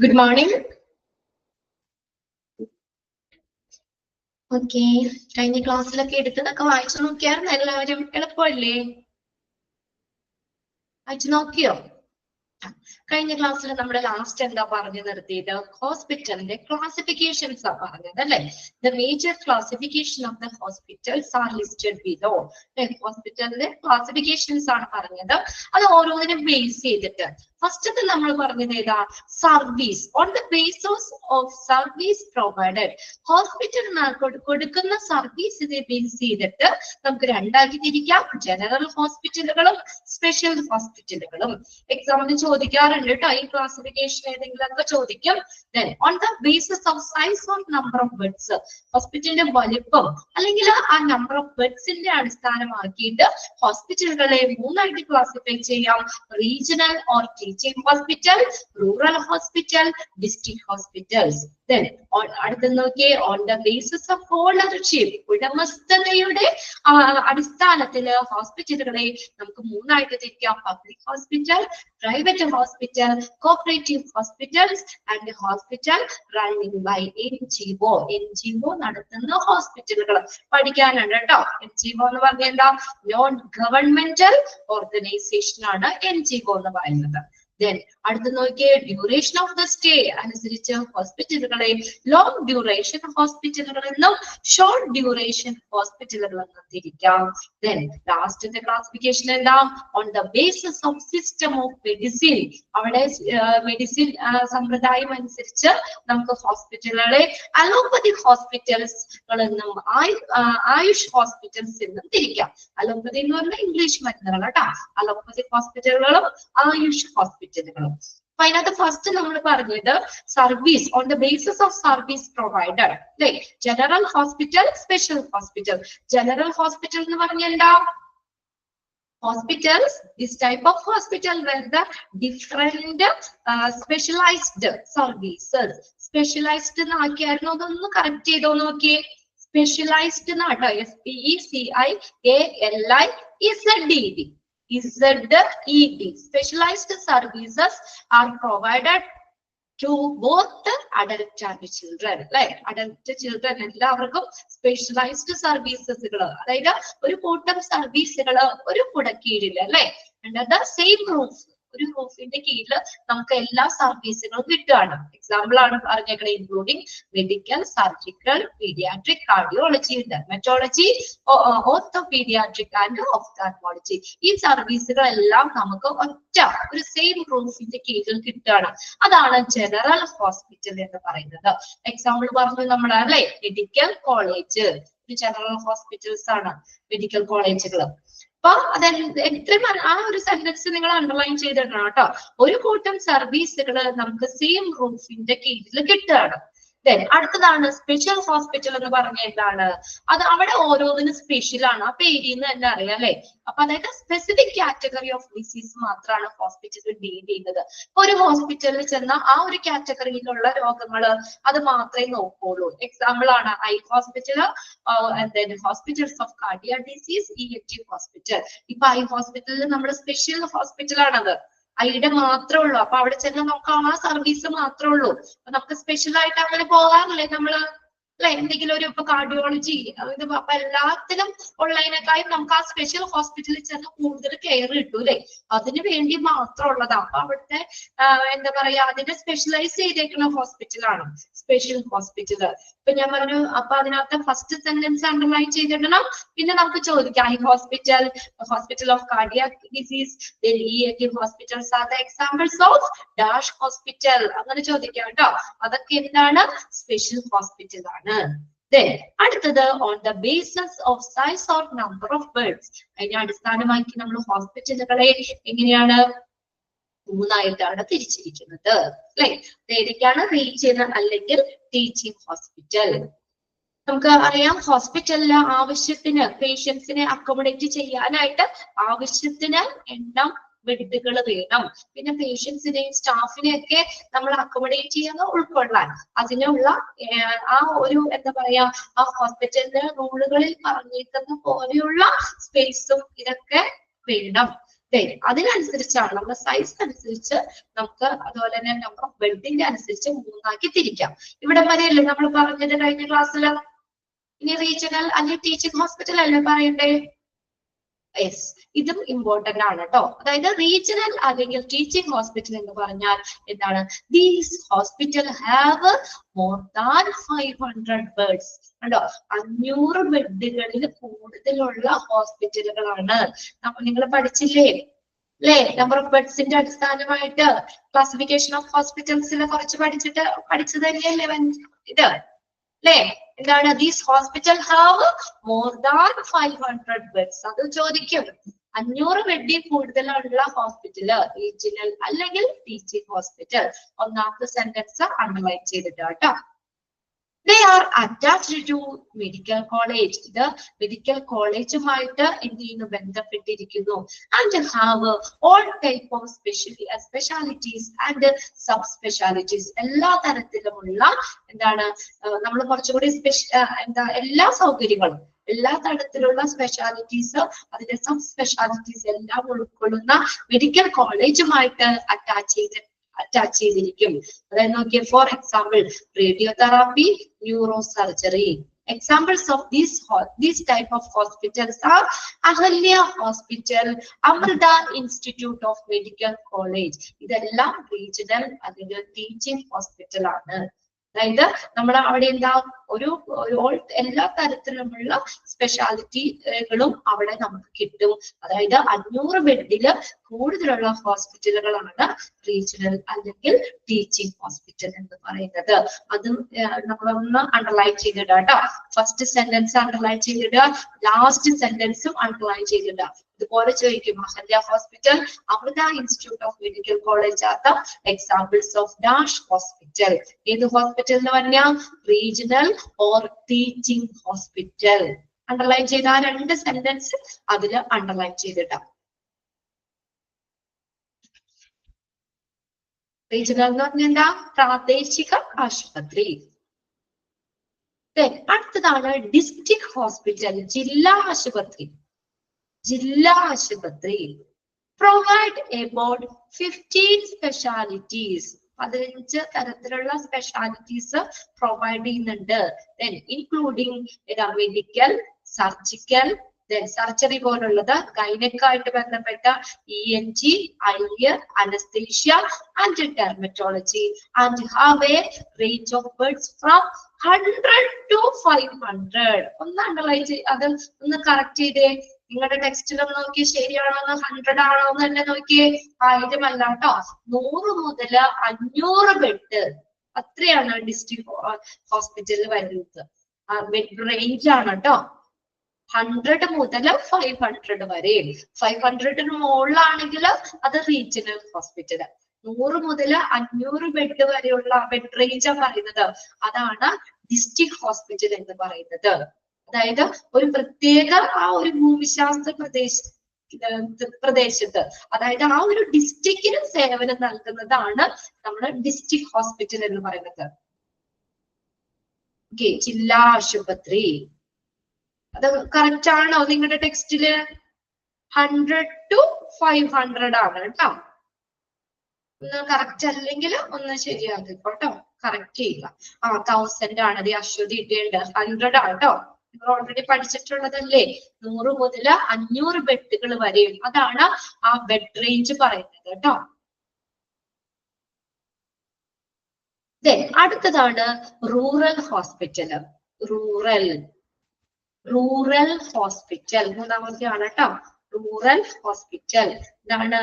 Good morning. Okay, കഴിഞ്ഞ ക്ലാസ്സിലൊക്കെ എടുത്തതൊക്കെ വായിച്ചു നോക്കിയായിരുന്നു എല്ലാവരും? എളുപ്പമല്ലേ? വായിച്ചു നോക്കിയോ? കഴിഞ്ഞ ക്ലാസ്സിൽ നമ്മുടെ ലാസ്റ്റ് എന്താ പറഞ്ഞു നിർത്തിയത്? ഹോസ്പിറ്റലിന്റെ ക്ലാസിഫിക്കേഷൻസ് ആ പറഞ്ഞത് അല്ലെ? The major classification of the hospitals R listed below. ഹോസ്പിറ്റലിന്റെ ക്ലാസിഫിക്കേഷൻസ് ആണ് പറഞ്ഞത്. അത് ഓരോന്നിനും ബേസ് ചെയ്തിട്ട് ഫസ്റ്റ് നമ്മൾ പറഞ്ഞത് ഏതാ? Service. On the basis of service provided. ഹോസ്പിറ്റലിന് കൊടുക്കുന്ന സർവീസിനെ ബേസ് ചെയ്തിട്ട് നമുക്ക് രണ്ടാക്കി തിരിക്കാം: ജനറൽ ഹോസ്പിറ്റലുകളും സ്പെഷ്യൽ ഹോസ്പിറ്റലുകളും. എക്സാമിന് ചോദിക്കാറുണ്ട് കേട്ടോ ഈ ക്ലാസിഫിക്കേഷൻ, ഏതെങ്കിലുമൊക്കെ ചോദിക്കും. On the basis of size of number of beds, ഹോസ്പിറ്റലിന്റെ വലിപ്പം അല്ലെങ്കിൽ ആ നമ്പർ ഓഫ് ബെഡ്സിന്റെ അടിസ്ഥാനമാക്കിയിട്ട് ഹോസ്പിറ്റലുകളെ മൂന്നായിട്ട് ക്ലാസിഫൈ ചെയ്യാം: regional or teaching hospital, rural hospital, district hospitals. അടുത്ത നോക്കിയേ, on the basis of ownership, ഉടമസ്ഥതയുടെ അടിസ്ഥാനത്തില് ഹോസ്പിറ്റലുകളെ നമുക്ക് മൂന്നായിട്ട് തിരിക്കാം: public hospital, private hospital, cooperative hospitals and hospital running by NGO. NGO നടത്തുന്ന ഹോസ്പിറ്റലുകൾ പഠിക്കാനുണ്ട് കേട്ടോ. NGO എന്ന് പറഞ്ഞാൽ എന്താ? നോൺ ഗവൺമെന്റൽ ഓർഗനൈസേഷൻ ആണ് NGO എന്ന് പറയുന്നത്. അടുത്ത് നോക്കിയേ, ഡ്യൂറേഷൻ ഓഫ് ദ സ്റ്റേ അനുസരിച്ച് ഹോസ്പിറ്റലുകളെ ലോങ് ഡ്യൂറേഷൻ ഹോസ്പിറ്റലുകൾ എന്നും ഷോർട്ട് ഡ്യൂറേഷൻ ഹോസ്പിറ്റലുകൾ എന്നും തിരിക്കാം. ലാസ്റ്റത്തെ ക്ലാസിഫിക്കേഷൻ എന്താ? On the basis of system of medicine. അവിടെ മെഡിസിൻ സമ്പ്രദായം അനുസരിച്ച് നമുക്ക് ഹോസ്പിറ്റലുകളെ അലോപ്പതി ഹോസ്പിറ്റൽസ് എന്നും ആയുഷ് ഹോസ്പിറ്റൽസ് എന്നും തിരിക്കാം. അലോപ്പതി എന്ന് പറഞ്ഞാൽ ഇംഗ്ലീഷ് മരുന്നുകൾ കേട്ടോ. അലോപ്പതി ഹോസ്പിറ്റലുകളും ആയുഷ് ഹോസ്പിറ്റലുകളും. അപ്പൊ അതിനകത്ത് ഫസ്റ്റ് നമ്മൾ പറഞ്ഞത് service, on the basis of service provided. അല്ലെ? General hospital, special hospital. General hospital എന്ന് പറഞ്ഞാൽ എന്താ? Hospitals, this type of hospital where the different specialized services. Specialized എന്ന് ആക്കിയായിരുന്നു, അതൊന്ന് കറക്റ്റ് ചെയ്തോ നോക്കിയേ. സ്പെഷ്യലൈസ്ഡ് എന്നാട്ടോ, SPECIALIZED. ZED. Specialized services are provided to both adult and children. Like adult children എല്ലാവർക്കും specialised സർവീസസുകൾ, അതായത് ഒരു കൂട്ടം സർവീസുകൾ ഒരു കുടക്കീഴില് അല്ലെ, അണ്ടർ സെയിം റൂഫ്, ഒരു റൂഫിന്റെ കീഴിൽ നമുക്ക് എല്ലാ സർവീസുകളും കിട്ടുകയാണ്. എക്സാമ്പിൾ ആണ് പറഞ്ഞേക്കുന്നത്: including medical, surgical, paediatric, cardiology, dermatology, orthopaediatric and ophthalmology. ഈ സർവീസുകളെല്ലാം നമുക്ക് ഒറ്റ ഒരു സെയിം റൂഫിന്റെ കീഴിൽ കിട്ടുകയാണ്. അതാണ് ജനറൽ ഹോസ്പിറ്റൽ എന്ന് പറയുന്നത്. എക്സാമ്പിൾ പറഞ്ഞു നമ്മൾ അല്ലെ, മെഡിക്കൽ കോളേജ് ജനറൽ ഹോസ്പിറ്റൽസ് ആണ്, മെഡിക്കൽ കോളേജുകൾ. അപ്പൊ എത്രയും ആ ഒരു സെന്റൻസ് നിങ്ങൾ അണ്ടർലൈൻ ചെയ്തിടണം കേട്ടോ. ഒരു കൂട്ടം സർവീസുകൾ നമുക്ക് സെയിം റൂഫിന്റെ കീഴിൽ കിട്ടുകയാണ്. അടുത്തതാണ് സ്പെഷ്യൽ ഹോസ്പിറ്റൽ എന്ന് പറഞ്ഞ എന്താണ്? അത് അവിടെ ഓരോന്നിനും സ്പെഷ്യൽ ആണ്, ആ പേരിൽ നിന്ന് തന്നെ അറിയാം അല്ലെ. അപ്പൊ അതായത് സ്പെസിഫിക് കാറ്റഗറി ഓഫ് ഡിസീസ് മാത്രമാണ് ഹോസ്പിറ്റലിൽ ഡീൽ ചെയ്യുന്നത്. ഒരു ഹോസ്പിറ്റലിൽ ചെന്ന ആ ഒരു കാറ്റഗറിയിലുള്ള രോഗങ്ങള് അത് മാത്രമേ നോക്കുള്ളൂ. എക്സാമ്പിൾ ആണ് eye hospital, hospitals of cardiac disease, ENT hospital. ഇപ്പൊ ഐ ഹോസ്പിറ്റലിൽ നമ്മുടെ സ്പെഷ്യൽ ഹോസ്പിറ്റൽ ആണത്, ഐയുടെ മാത്രമേ ഉള്ളൂ. അപ്പൊ അവിടെ ചെന്ന് നമുക്ക് ആ സർവീസ് മാത്രമേ ഉള്ളൂ. അപ്പൊ നമുക്ക് സ്പെഷ്യൽ ആയിട്ട് അങ്ങനെ പോകാറില്ലേ നമ്മള് അല്ലെ? എന്തെങ്കിലും ഒരു ഇപ്പൊ കാർഡിയോളജി ഇത് അപ്പൊ എല്ലാത്തിനും ഉള്ളതിനേക്കാളും നമുക്ക് ആ സ്പെഷ്യൽ ഹോസ്പിറ്റലിൽ ചെന്ന് കൂടുതൽ കെയർ കിട്ടും അല്ലെ. അതിന് വേണ്ടി മാത്രമുള്ളതാ. അപ്പൊ അവിടുത്തെ എന്താ പറയാ, അതിനെ സ്പെഷ്യലൈസ് ചെയ്തേക്കുന്ന ഹോസ്പിറ്റലാണ് സ്പെഷ്യൽ ഹോസ്പിറ്റൽ. ഇപ്പൊ ഞാൻ പറഞ്ഞു, അപ്പൊ അതിനകത്ത് ഫസ്റ്റ് സെന്റൻസ് അണ്ടർലൈൻ ചെയ്തിടണം. പിന്നെ നമുക്ക് ചോദിക്കാം eye hospital, hospital of cardiac disease, ENT hospitals are the examples of dash hospital. അങ്ങനെ ചോദിക്കാം കേട്ടോ. അതൊക്കെ എന്താണ്? സ്പെഷ്യൽ ഹോസ്പിറ്റൽ ആണ്. അടുത്തത് on the basis of size or number of beds. അതിനെ അടിസ്ഥാനമാക്കി നമ്മൾ ഹോസ്പിറ്റലുകളെ എങ്ങനെയാണ് മൂന്നായിട്ടാണ് തിരിച്ചിരിക്കുന്നത് അല്ലെ. ഏതൊക്കെയാണ്? റീജിയണൽ അല്ലെങ്കിൽ ടീച്ചിങ് ഹോസ്പിറ്റൽ. നമുക്ക് അറിയാം ഹോസ്പിറ്റലില് ആവശ്യത്തിന് പേഷ്യൻസിനെ അക്കോമഡേറ്റ് ചെയ്യാനായിട്ട് ആവശ്യത്തിന് എണ്ണം ബെഡുകൾ വേണം. പിന്നെ പേഷ്യൻസിനെയും സ്റ്റാഫിനെയൊക്കെ നമ്മൾ അക്കോമഡേറ്റ് ചെയ്യുന്ന ഉൾക്കൊള്ളാൻ അതിനുള്ള ആ ഒരു എന്താ പറയാ, ആ ഹോസ്പിറ്റലിന്റെ റൂളുകളിൽ പറഞ്ഞിരിക്കുന്ന പോലെയുള്ള സ്പേസും ഇതൊക്കെ വേണം. അതിനനുസരിച്ചാണ് നമ്മുടെ സൈസ് അനുസരിച്ച് നമുക്ക് അതുപോലെ തന്നെ നമ്പർ ഓഫ് ബെഡിന്റെ അനുസരിച്ച് 3 തിരിക്കാം. ഇവിടെ വരെയല്ലേ നമ്മൾ പറഞ്ഞത് കഴിഞ്ഞ ക്ലാസ്സിൽ. ഇനി റീജിയണൽ അല്ലെങ്കിൽ ടീച്ചിങ് ഹോസ്പിറ്റൽ അല്ലേ പറയണ്ടേ? യെസ്, ഇതും ഇമ്പോർട്ടന്റ് ആണ് കേട്ടോ. അതായത് റീജിയണൽ അല്ലെങ്കിൽ ടീച്ചിങ് ഹോസ്പിറ്റൽ എന്ന് പറഞ്ഞാൽ എന്താണ്? These hospital have more than 500 beds. കണ്ടോ, 500 ബെഡുകളിൽ കൂടുതലുള്ള ഹോസ്പിറ്റലുകളാണ്. നിങ്ങൾ പഠിച്ചില്ലേ അല്ലേ? നമ്പർ ഓഫ് ബെഡ്സിന്റെ അടിസ്ഥാനമായിട്ട് ക്ലാസിഫിക്കേഷൻ ഓഫ് ഹോസ്പിറ്റൽസിൽ കുറച്ച് പഠിച്ചത് തന്നെയല്ലേ ഇത് അല്ലേ? എന്താണ്? These hospital have more than 500 beds. അത് ചോദിക്കും. 500 ബെഡിൽ കൂടുതലുള്ള ഹോസ്പിറ്റല് റീജിയണൽ അല്ലെങ്കിൽ ടീച്ചിങ് ഹോസ്പിറ്റൽ. ഒന്നാമത്തെ സെന്റൻസ് അണ്ടർലൈൻ ചെയ്തിട്ട് കേട്ടോ. They are attached to medical college. ഇത് മെഡിക്കൽ കോളേജുമായിട്ട് എന്ത് ചെയ്യുന്നു? ബന്ധപ്പെട്ടിരിക്കുന്നു. And have all type of specialities and subspecialties. എല്ലാ തരത്തിലുമുള്ള എന്താണ് നമ്മൾ കുറച്ചുകൂടി എല്ലാ സൗകര്യങ്ങളും എല്ലാ തരത്തിലുള്ള സ്പെഷ്യാലിറ്റീസ് അതിന്റെ സബ് സ്പെഷ്യാലിറ്റീസ് എല്ലാം ഉൾക്കൊള്ളുന്ന മെഡിക്കൽ കോളേജുമായിട്ട് അറ്റാച്ച് ചെയ്തിരിക്കും. അതായത് നോക്കിയേ, for example radiotherapy, neuro surgery. Examples of these type of hospitals are Ahalya Hospital, Amrita Institute of Medical College. ഇതെല്ലാം റീജിയണൽ അല്ലെങ്കിൽ ടീച്ചിങ് ഹോസ്പിറ്റൽ ആണ്. അതായത് നമ്മൾ അവിടെ എന്താ എല്ലാ തരത്തിലുമുള്ള സ്പെഷ്യാലിറ്റികളും അവിടെ നമുക്ക് കിട്ടും. അതായത് 500 ബെഡില് കൂടുതലുള്ള ഹോസ്പിറ്റലുകളാണ് റീജിയണൽ അല്ലെങ്കിൽ ടീച്ചിങ് ഹോസ്പിറ്റൽ എന്ന് പറയുന്നത്. അതും നമ്മളൊന്ന് അണ്ടർലൈൻ ചെയ്തിടുക കേട്ടോ. ഫസ്റ്റ് സെന്റൻസ് അണ്ടർലൈൻ ചെയ്തിടുക, ലാസ്റ്റ് സെന്റൻസും അണ്ടർലൈൻ ചെയ്തിടുക. ഇതുപോലെ ചോദിക്കും, Ahalya hospital, Amrita institute of medical college are the examples of dash hospital. ഏത് ഹോസ്പിറ്റൽ എന്ന് പറഞ്ഞാൽ regional or teaching hospital. Underline ചെയ്ത ആ 2 സെന്റൻസ് അതിൽ അണ്ടർലൈൻ ചെയ്തിട്ടാ. റീജിയണൽ എന്ന് പറഞ്ഞാൽ എന്താ? പ്രാദേശിക ആശുപത്രി. അടുത്തതാണ് ഡിസ്ട്രിക്ട് ഹോസ്പിറ്റൽ, ജില്ലാ ആശുപത്രി. ജില്ലാ ആശുപത്രി പ്രൊവൈഡ് അബൌട്ട് 15 സ്പെഷ്യാലിറ്റീസ്. 15 തരത്തിലുള്ള സ്പെഷ്യാലിറ്റീസ് പ്രൊവൈഡ് ചെയ്യുന്നുണ്ട്. ഇൻക്ലൂഡിങ് മെഡിക്കൽ, സർജിക്കൽ, സർജറി പോലുള്ളത്, ഗൈനക്കായിട്ട് ബന്ധപ്പെട്ട ENT, IR, anaesthesia and dermatology. And have A range of beds from 100 to 500. ഒന്ന് അണ്ടർലൈൻ അത് ഒന്ന് കറക്റ്റ് ചെയ്തേ. നിങ്ങളുടെ ടെക്സ്റ്റിലൊന്ന് നോക്കി ശരിയാണോന്ന്, 100 ആണോന്ന് തന്നെ നോക്കിയേ. 1000 അല്ല കേട്ടോ, 100 മുതൽ 500 ബെഡ്, അത്രയാണ് ഡിസ്ട്രിക്ട് ഹോസ്പിറ്റലിൽ വരുന്നത്. ബെഡ് റേഞ്ച് ആണ് കേട്ടോ. 100 മുതൽ 500 വരെ. 500 മുകളിലാണെങ്കിൽ അത് റീജിയണൽ ഹോസ്പിറ്റൽ. 100 മുതൽ 500 ബെഡ് വരെയുള്ള ബെഡ് റേഞ്ച് പറയുന്നത് അതാണ് ഡിസ്ട്രിക്ട് ഹോസ്പിറ്റൽ എന്ന് പറയുന്നത്. അതായത് ഒരു പ്രത്യേക ആ ഒരു ഭൂമിശാസ്ത്ര പ്രദേശത്ത്, അതായത് ആ ഒരു ഡിസ്ട്രിക്റ്റിന് സേവനം നൽകുന്നതാണ് നമ്മുടെ ഡിസ്ട്രിക്ട് ഹോസ്പിറ്റൽ എന്ന് പറയുന്നത്. ജില്ലാ ആശുപത്രി അത് കറക്റ്റ് ആണോ? നിങ്ങളുടെ ടെക്സ്റ്റില് 100 to 500 ആണ് കേട്ടോ. ഒന്ന് കറക്റ്റ് അല്ലെങ്കിൽ ഒന്ന് ശരിയാക്കിക്കോട്ടോ, കറക്റ്റ് ചെയ്യുക. 1000 ആണ്. അത് അശ്വതി ഇട്ടേണ്ട 100 ആണ് കേട്ടോ. നിങ്ങൾ ഓൾറെഡി പഠിച്ചിട്ടുള്ളതല്ലേ. 100 മുതൽ 500 ബെഡുകൾ വരെയും അതാണ് ആ ബെഡ് റേഞ്ച് പറയുന്നത് കേട്ടോ. അടുത്തതാണ് റൂറൽ ഹോസ്പിറ്റൽ. റൂറൽ ഹോസ്പിറ്റൽ മൂന്നാമത്തെയാണ് കേട്ടോ. റൂറൽ ഹോസ്പിറ്റൽ എന്താണ്?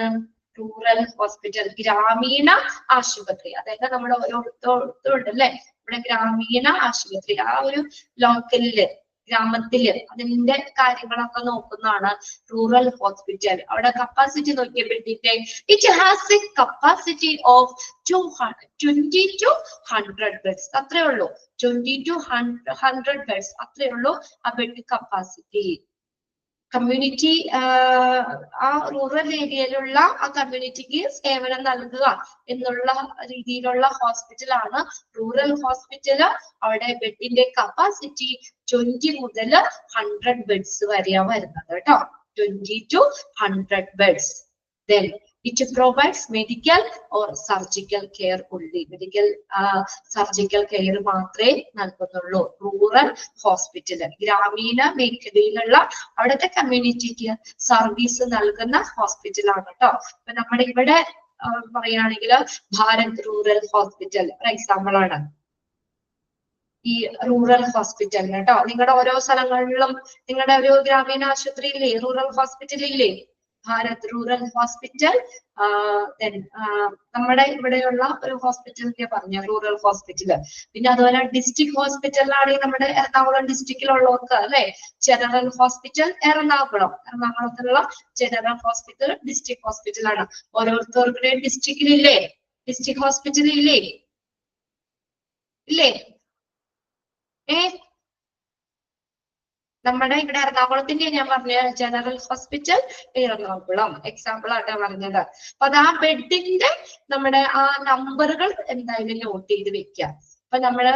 റൂറൽ ഹോസ്പിറ്റൽ ഗ്രാമീണ ആശുപത്രി. അതായത് നമ്മുടെ ഓരോരുത്തരുണ്ടല്ലേ നമ്മുടെ ഗ്രാമീണ ആശുപത്രി, ആ ഒരു ലോക്കലില് ഗ്രാമത്തില് അതിന്റെ കാര്യങ്ങളൊക്കെ നോക്കുന്നതാണ് റൂറൽ ഹോസ്പിറ്റൽ. അവിടെ കപ്പാസിറ്റി നോക്കിയ ബെഡിന്റെ it has a capacity of 20 to 100 beds. അത്രേ ഉള്ളൂ. 20 to 100 ബെഡ്സ് അത്രേ ഉള്ളൂ ആ ബെഡ് കപ്പാസിറ്റി. കമ്മ്യൂണിറ്റി ആ റൂറൽ ഏരിയയിലുള്ള ആ കമ്മ്യൂണിറ്റിക്ക് സേവനം നൽകുക എന്നുള്ള രീതിയിലുള്ള ഹോസ്പിറ്റലാണ് റൂറൽ ഹോസ്പിറ്റൽ. അവിടെ ബെഡിന്റെ കപ്പാസിറ്റി 20 മുതൽ 100 ബെഡ്സ് വരെയാണ് വരുന്നത് കേട്ടോ. 20 to 100 beds. Then it provides medical or surgical care only. Medical surgical care മാത്രമേ നൽകുന്നുള്ളൂ. റൂറൽ ഹോസ്പിറ്റൽ ഗ്രാമീണ മേഖലയിലുള്ള അവിടുത്തെ കമ്മ്യൂണിറ്റിക്ക് സർവീസ് നൽകുന്ന ഹോസ്പിറ്റലാണ് കേട്ടോ. ഇപ്പൊ നമ്മുടെ ഇവിടെ പറയുകയാണെങ്കിൽ ഭാരത് റൂറൽ ഹോസ്പിറ്റൽ ഒരു എക്സാമ്പിൾ ആണ് ഈ റൂറൽ ഹോസ്പിറ്റൽ കേട്ടോ. നിങ്ങളുടെ ഓരോ സ്ഥലങ്ങളിലും നിങ്ങളുടെ ഒരു ഗ്രാമീണ ആശുപത്രി ഇല്ലേ, റൂറൽ ഹോസ്പിറ്റൽ ഇല്ലേ? Bharat rural hospital. നമ്മുടെ ഇവിടെയുള്ള ഒരു ഹോസ്പിറ്റലിന്റെ പറഞ്ഞ റൂറൽ ഹോസ്പിറ്റൽ. പിന്നെ അതുപോലെ ഡിസ്ട്രിക്ട് ഹോസ്പിറ്റലിലാണെങ്കിൽ നമ്മുടെ എറണാകുളം ഡിസ്ട്രിക്റ്റിലുള്ളവർക്ക് അല്ലെ ജനറൽ ഹോസ്പിറ്റൽ എറണാകുളത്തുള്ള ജനറൽ ഹോസ്പിറ്റൽ ഡിസ്ട്രിക്ട് ഹോസ്പിറ്റലാണ്. ഓരോരുത്തർക്കുടെയും ഡിസ്ട്രിക്റ്റിലില്ലേ ഡിസ്ട്രിക്ട് ഹോസ്പിറ്റൽ ഇല്ലേ? ഇല്ലേ? നമ്മുടെ ഇവിടെ എറണാകുളത്തിന്റെ ഞാൻ പറഞ്ഞ ജനറൽ ഹോസ്പിറ്റൽ എറണാകുളം എക്സാമ്പിൾ ആയിട്ടാ പറഞ്ഞത്. അപ്പൊ അത് ആ ബെഡിന്റെ നമ്മുടെ ആ നമ്പറുകൾ എന്തായാലും നോട്ട് ചെയ്ത് വെക്കുക. അപ്പൊ നമ്മള്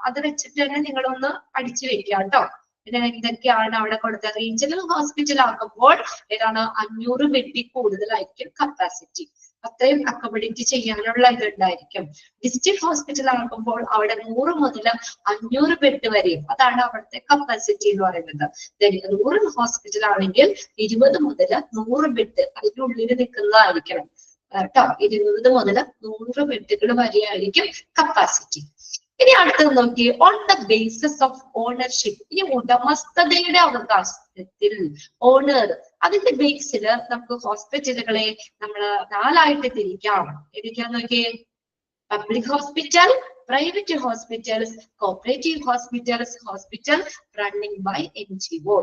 അത് വെച്ചിട്ട് തന്നെ നിങ്ങളൊന്ന് അടിച്ചു വെക്കുക കേട്ടോ. പിന്നെ എന്തൊക്കെയാണ് അവിടെ കൊടുത്തത്? റീജിയണൽ ഹോസ്പിറ്റൽ ആക്കുമ്പോൾ ഏതാണ് 500 ബെഡിൽ കൂടുതലായിരിക്കും കപ്പാസിറ്റി. അത്രയും അക്കോമഡേറ്റ് ചെയ്യാനുള്ള ഇതുണ്ടായിരിക്കും. ഡിസ്ട്രിക്ട് ഹോസ്പിറ്റൽ ആക്കുമ്പോൾ അവിടെ 100 മുതൽ 500 ബെഡ് വരെയും അതാണ് അവിടുത്തെ കപ്പാസിറ്റി എന്ന് പറയുന്നത്. റൂറൽ ഹോസ്പിറ്റൽ ആണെങ്കിൽ 20 മുതൽ 100 ബെഡ് അതിനുള്ളിൽ നിൽക്കുന്നതായിരിക്കണം കേട്ടോ. 20 മുതൽ 100 ബെഡുകൾ വരെയായിരിക്കും കപ്പാസിറ്റി. ഇനി അടുത്തത് നോക്കി, on the basis of ownership, ഈ ഉടമസ്ഥതയുടെ അവകാശത്തിൽ ഓണർ അതിന്റെ ബേസിൽ നമുക്ക് ഹോസ്പിറ്റലുകളെ നമ്മൾ 4ആയിട്ട് തിരിക്കാം. നോക്കിയേ, public hospital, private hospitals, cooperative hospitals, hospital running by NGO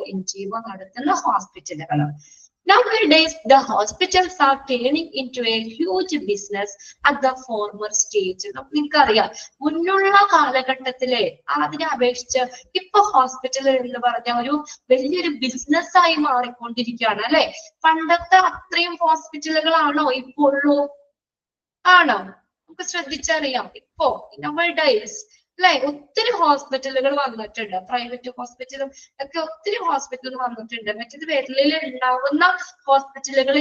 നടത്തുന്ന ഹോസ്പിറ്റലുകൾ. Nowadays, the hospitals are turning into a huge business at the former stage. നിങ്ങൾക്കറിയാം, മുന്നുള്ള കാലഘട്ടത്തിലെ അതിനെ അപേക്ഷിച്ച് ഇപ്പൊ ഹോസ്പിറ്റൽ എന്ന് പറഞ്ഞ ഒരു വലിയൊരു ബിസിനസ് ആയി മാറിക്കൊണ്ടിരിക്കുകയാണ് അല്ലെ. പണ്ടത്തെ അത്രയും ഹോസ്പിറ്റലുകളാണോ ഇപ്പൊ ഉള്ളൂ? ആണോ? നമുക്ക് ശ്രദ്ധിച്ചറിയാം. ഇപ്പോ nowadays അല്ലെ ഒത്തിരി ഹോസ്പിറ്റലുകൾ വന്നിട്ടുണ്ട്. പ്രൈവറ്റ് ഹോസ്പിറ്റലും ഒക്കെ ഒത്തിരി ഹോസ്പിറ്റലുകൾ വന്നിട്ടുണ്ട്. മറ്റേത് വീട്ടിൽ ഉണ്ടാവുന്ന ഹോസ്പിറ്റലുകൾ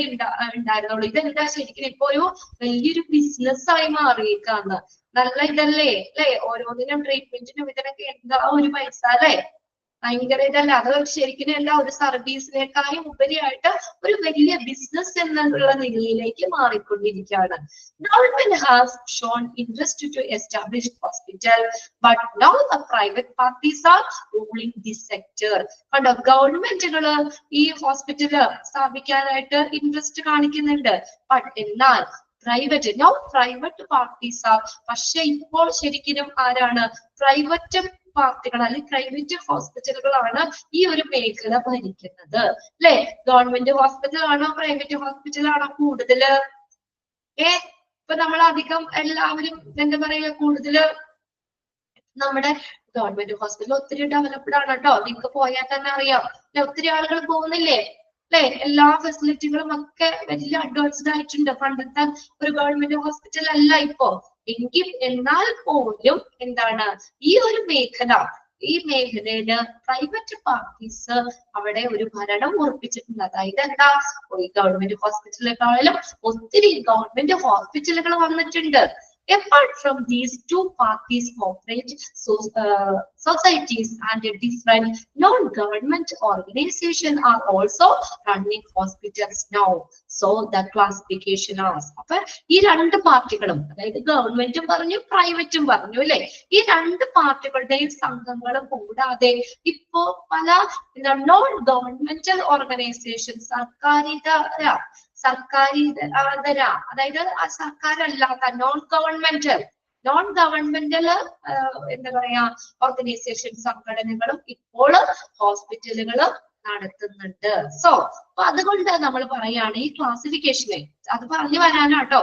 ഉണ്ടായിരുന്നുള്ളൂ. ഇതെന്താ ശരിക്കും ഇപ്പൊ ഒരു വലിയൊരു ബിസിനസ് ആയി മാറിയേക്കാന്ന്. നല്ല ഇതല്ലേ അല്ലെ? ഓരോന്നിനും ട്രീറ്റ്മെന്റിനും ഇതിനൊക്കെ എന്താ ഒരു പൈസ അല്ലെ? ഭയങ്കര ഇതല്ല. അത് ശരിക്കും എന്താ ഒരു സർവീസിനേക്കാളും ഉപരിയായിട്ട് ഒരു വലിയ ബിസിനസ് എന്നുള്ള നിലയിലേക്ക് മാറിക്കൊണ്ടിരിക്കുകയാണ്. Government has shown interest to establish hospital, but now the private parties are ruling this sector. കണ്ടോ, ഗവൺമെന്റുകള് ഈ ഹോസ്പിറ്റല് സ്ഥാപിക്കാനായിട്ട് ഇൻട്രസ്റ്റ് കാണിക്കുന്നുണ്ട്. എന്നാൽ പ്രൈവറ്റ് പാർട്ടീസ് ആർ, പക്ഷെ ഇപ്പോൾ ശരിക്കും ആരാണ്? പ്രൈവറ്റ് പാർട്ടികൾ അല്ലെങ്കിൽ പ്രൈവറ്റ് ഹോസ്പിറ്റലുകളാണ് ഈ ഒരു മേഖല ഭരിക്കുന്നത് അല്ലെ. ഗവൺമെന്റ് ഹോസ്പിറ്റൽ ആണോ പ്രൈവറ്റ് ഹോസ്പിറ്റൽ ആണോ കൂടുതല്? ഇപ്പൊ നമ്മൾ അധികം എല്ലാവരും എന്താ പറയുക, കൂടുതല് നമ്മുടെ ഗവൺമെന്റ് ഹോസ്പിറ്റൽ ഒത്തിരി ഡെവലപ്ഡ് ആണ് കേട്ടോ. നിങ്ങൾക്ക് പോയാൽ തന്നെ അറിയാം അല്ലെ, ഒത്തിരി ആളുകൾ പോകുന്നില്ലേ അല്ലെ. എല്ലാ ഫെസിലിറ്റികളും ഒക്കെ വലിയ അഡ്വാൻസ്ഡ് ആയിട്ടുണ്ട്. പണ്ടത്തെ ഒരു ഗവൺമെന്റ് ഹോസ്പിറ്റൽ അല്ല ഇപ്പോ. എന്നാൽ പോലും എന്താണ് ഈ ഒരു മേഖല, ഈ മേഖലയില് പ്രൈവറ്റ് പാർട്ടീസ് അവിടെ ഒരു ഭരണം ഉറപ്പിച്ചിട്ടുണ്ട്. അതായത് എന്താ, ഈ ഗവൺമെന്റ് ഹോസ്പിറ്റലുകളിലും ഒത്തിരി ഗവൺമെന്റ് ഹോസ്പിറ്റലുകൾ വന്നിട്ടുണ്ട്. Apart from these, two parties cooperate societies and different non-government organizations are also running hospitals now. So the classification is, അപ്പൊ ഈ രണ്ട് പാർട്ടികളും, അതായത് ഗവൺമെന്റും പറഞ്ഞു പ്രൈവറ്റും പറഞ്ഞു അല്ലെ, ഈ രണ്ട് പാർട്ടികളുടെയും സംഘങ്ങളും കൂടാതെ ഇപ്പോ പല നോൺ ഗവൺമെന്റൽ ഓർഗനൈസേഷൻ, സർക്കാരിതര അതായത് സർക്കാരല്ലാത്ത നോൺ ഗവൺമെന്റൽ എന്താ പറയാ ഓർഗനൈസേഷൻ സംഘടനകളും ഇപ്പോൾ ഹോസ്പിറ്റലുകൾ നടത്തുന്നുണ്ട്. സോ അപ്പൊ അതുകൊണ്ട് നമ്മൾ പറയാണ് ഈ ക്ലാസിഫിക്കേഷനെ അത് പറഞ്ഞു വരാനാട്ടോ.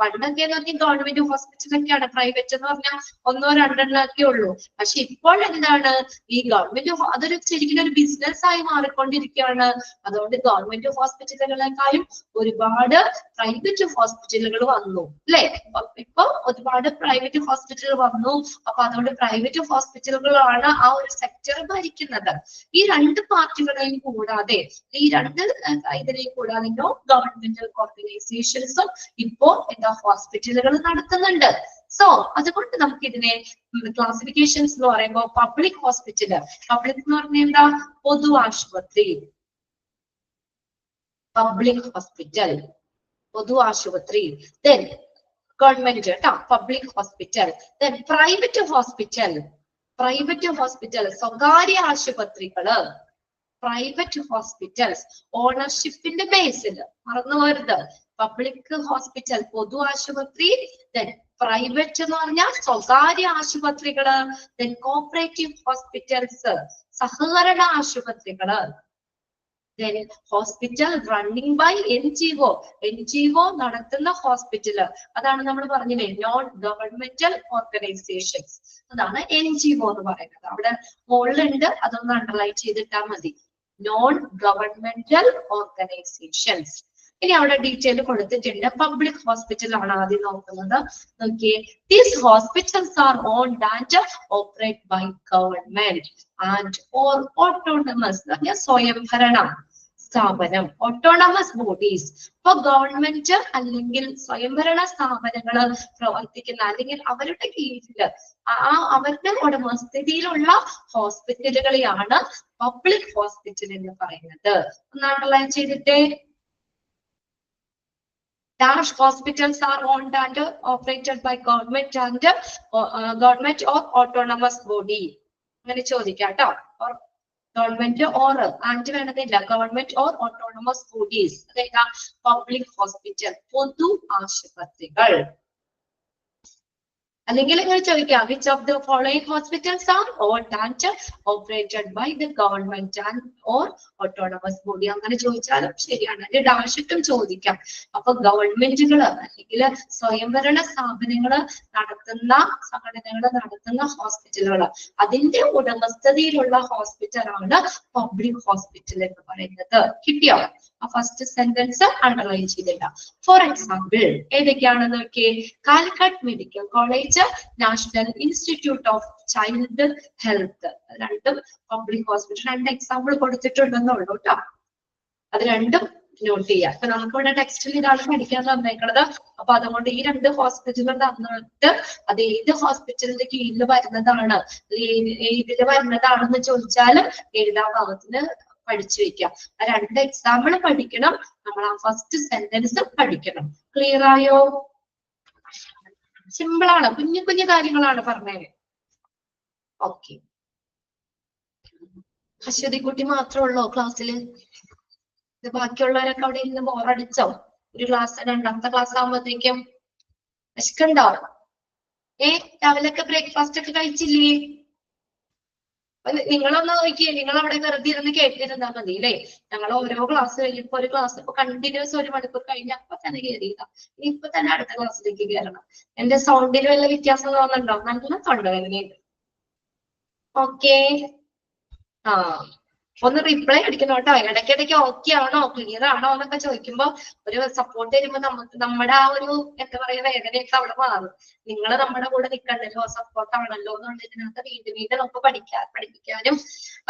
പണ്ടൊക്കെ എന്ന് പറഞ്ഞാൽ ഗവൺമെന്റ് ഹോസ്പിറ്റലൊക്കെയാണ്, പ്രൈവറ്റ് എന്ന് പറഞ്ഞാൽ 1-2 ഉള്ളൂ. പക്ഷെ ഇപ്പോൾ എന്താണ്, ഈ ഗവൺമെന്റ് അതൊരു ശരിക്കും ഒരു ബിസിനസ് ആയി മാറിക്കൊണ്ടിരിക്കുകയാണ്. അതുകൊണ്ട് ഗവൺമെന്റ് ഹോസ്പിറ്റലുകളെക്കാളും ഒരുപാട് പ്രൈവറ്റ് ഹോസ്പിറ്റലുകൾ വന്നു അല്ലെ. ഇപ്പൊ ഒരുപാട് പ്രൈവറ്റ് ഹോസ്പിറ്റലുകൾ വന്നു. അപ്പൊ അതുകൊണ്ട് പ്രൈവറ്റ് ഹോസ്പിറ്റലുകളാണ് ആ ഒരു സെക്ടർ ഭരിക്കുന്നത്. ഈ രണ്ട് പാർട്ടികളുടെ ഇതിനെയും കൂടാതെ ഈ രണ്ട് ഇതിനെയും കൂടാതെ നോൺ ഗവൺമെന്റൽ ഓർഗനൈസേഷൻസും ഇപ്പോ എന്താ ഹോസ്പിറ്റലുകൾ നടത്തുന്നുണ്ട്. സോ അതുകൊണ്ട് നമുക്ക് ഇതിനെ ക്ലാസിഫിക്കേഷൻസ് എന്ന് പറയുമ്പോൾ പബ്ലിക് ഹോസ്പിറ്റൽ, പബ്ലിക് എന്ന് പറഞ്ഞാൽ എന്താ, പൊതു ആശുപത്രി, പബ്ലിക് ഹോസ്പിറ്റൽ, പൊതു ആശുപത്രി. ദെൻ ഗവൺമെന്റ് കേട്ടോ, public hospital. Then private hospital, private hospital സ്വകാര്യ ആശുപത്രികള്, പ്രൈവറ്റ് ഹോസ്പിറ്റൽസ് ഓണർഷിപ്പിന്റെ ബേസിൽ മറന്നു പോരുത്. പബ്ലിക് ഹോസ്പിറ്റൽ പൊതു ആശുപത്രി, ദെൻ പ്രൈവറ്റ് എന്ന് പറഞ്ഞാൽ സ്വകാര്യ ആശുപത്രികള്, ദെൻ കോപ്പറേറ്റീവ് ഹോസ്പിറ്റൽസ് സഹകരണ ആശുപത്രികള്, then hospital running by NGO, NGO നടത്തുന്ന ഹോസ്പിറ്റല്, അതാണ് നമ്മൾ പറഞ്ഞില്ലേ നോൺ ഗവൺമെന്റൽ ഓർഗനൈസേഷൻസ്, അതാണ് NGO എന്ന് പറയുന്നത്. അവിടെ മുകളിലുണ്ട്, അതൊന്ന് അണ്ടർലൈൻ ചെയ്തിട്ടാൽ മതി. Non governmental organisations. ഇനി അവിടെ ഡീറ്റെയിൽ കൊടുത്തിട്ടുണ്ട്. പബ്ലിക് ഹോസ്പിറ്റൽ ആണ് ആദ്യം നോക്കുന്നത്. നോക്കിയേ, these hospitals are owned and operate by government and or autonomous, സ്വയംഭരണ സ്ഥാപനം, ഓട്ടോണമസ് ബോഡീസ്. ഇപ്പൊ ഗവൺമെന്റ് അല്ലെങ്കിൽ സ്വയംഭരണ സ്ഥാപനങ്ങള് പ്രവർത്തിക്കുന്ന അല്ലെങ്കിൽ അവരുടെ കീഴില് അവരുടെ ഉടമസ്ഥതയിലുള്ള ഹോസ്പിറ്റലുകളെയാണ് പബ്ലിക് ഹോസ്പിറ്റൽ എന്ന് പറയുന്നത്. ഒന്ന് അണ്ടർലൈൻ ചെയ്തിട്ടേ. Dash hospitals are owned and operated by government and government or autonomous body. അങ്ങനെ ചോദിക്കാം കേട്ടോ. ഗവൺമെന്റ് ഓർ ആൻഡ് വേണമെന്നില്ല, ഗവൺമെന്റ് ഓർ ഓട്ടോണമസ് ബോഡീസ്, അതായത് പബ്ലിക് ഹോസ്പിറ്റൽ പൊതു ആശുപത്രികൾ. അല്ലെങ്കിൽ ഇങ്ങനെ ചോദിക്കാം, which of the following hospitals are owned and operated by the government and or autonomous body, അങ്ങനെ ചോദിച്ചാലും ശരിയാണ്. അതിന്റെ ഡാഷിട്ടും ചോദിക്കാം. അപ്പൊ ഗവൺമെന്റുകള് അല്ലെങ്കിൽ സ്വയംഭരണ സ്ഥാപനങ്ങള് നടത്തുന്ന സംഘടനകൾ നടത്തുന്ന ഹോസ്പിറ്റലുകൾ, അതിന്റെ ഉടമസ്ഥതയിലുള്ള ഹോസ്പിറ്റലാണ് പബ്ലിക് ഹോസ്പിറ്റൽ എന്ന് പറയുന്നത്. കിട്ടിയോ? ഫസ്റ്റ് സെന്റൻസ് അണ്ടർലൈൻ ചെയ്തില്ല. ഫോർ എക്സാമ്പിൾ ഏതൊക്കെയാണെന്ന് നോക്കിയേ. Calicut medical college, national institute of child health, രണ്ടും പബ്ലിക് ഹോസ്പിറ്റൽ. രണ്ട് എക്സാമ്പിൾ കൊടുത്തിട്ടുണ്ടെന്നുള്ളൂ കേട്ടോ, അത് രണ്ടും നോട്ട് ചെയ്യാം. അപ്പൊ നമുക്ക് ഇവിടെ ടെക്സ്റ്റിൽ ഇതാണ് പഠിക്കാൻ തന്നേക്കുന്നത്. അപ്പൊ അതുകൊണ്ട് ഈ രണ്ട് ഹോസ്പിറ്റലും തന്നിട്ട് അത് ഏത് ഹോസ്പിറ്റലിന്റെ കീഴിൽ വരുന്നതാണ്, ഏതില് വരുന്നതാണെന്ന് ചോദിച്ചാലും എഴുതാൻ ഭാഗത്തിന് പഠിച്ചു വെക്കാം. ആ രണ്ട് എക്സാമ്പിൾ പഠിക്കണം, നമ്മൾ ആ ഫസ്റ്റ് സെന്റൻസ് പഠിക്കണം. ക്ലിയർ ആയോ? സിമ്പിൾ ആണ്, കുഞ്ഞു കുഞ്ഞു കാര്യങ്ങളാണ് പറഞ്ഞത്. ഓക്കെ, അശ്വതിക്കുട്ടി മാത്രമേ ഉള്ളൂ ക്ലാസ്സില്? ബാക്കിയുള്ളവരൊക്കെ അവിടെ ഇരുന്ന് ബോറടിച്ചോ? ഒരു ക്ലാസ്, രണ്ടാമത്തെ ക്ലാസ് ആകുമ്പോഴത്തേക്കും വിശക്കുണ്ടോ? രാവിലൊക്കെ ബ്രേക്ക്ഫാസ്റ്റ് ഒക്കെ കഴിച്ചില്ലേ? നിങ്ങളൊന്ന് നോക്കിയേ, നിങ്ങൾ അവിടെ വെറുതെ ഇരുന്ന് കേട്ടിരുന്നാ മതി അല്ലേ? ഞങ്ങൾ ഓരോ ക്ലാസ് കഴിഞ്ഞപ്പോ ഒരു ക്ലാസ് ഇപ്പൊ കണ്ടിന്യൂസ് 1 മണിക്കൂർ കഴിഞ്ഞ അപ്പൊ തന്നെ കയറിയതാ. ഇപ്പൊ തന്നെ അടുത്ത ക്ലാസ്സിലേക്ക് കയറണം. എന്റെ സൗണ്ടിൽ വല്ല വ്യത്യാസം തോന്നുന്നുണ്ടോ? നല്ല തൊണ്ടവേദനയുണ്ട്. ഓക്കെ, ആ ഒന്ന് റിപ്ലൈ അടിക്കണം കേട്ടോ. ഇടയ്ക്കിടയ്ക്ക് ഓക്കെ ആണോ, ക്ലിയർ ആണോ എന്നൊക്കെ ചോദിക്കുമ്പോ ഒരു സപ്പോർട്ട് തരുമ്പോ നമുക്ക് നമ്മുടെ ആ ഒരു എന്താ പറയാ വേദനയൊക്കെ അവിടെ മാറും. നിങ്ങൾ നമ്മുടെ കൂടെ നിൽക്കണ്ടല്ലോ, സപ്പോർട്ട് ആണല്ലോ എന്നുള്ളതിനകത്ത് വീണ്ടും വീണ്ടും നമുക്ക് പഠിപ്പിക്കാനും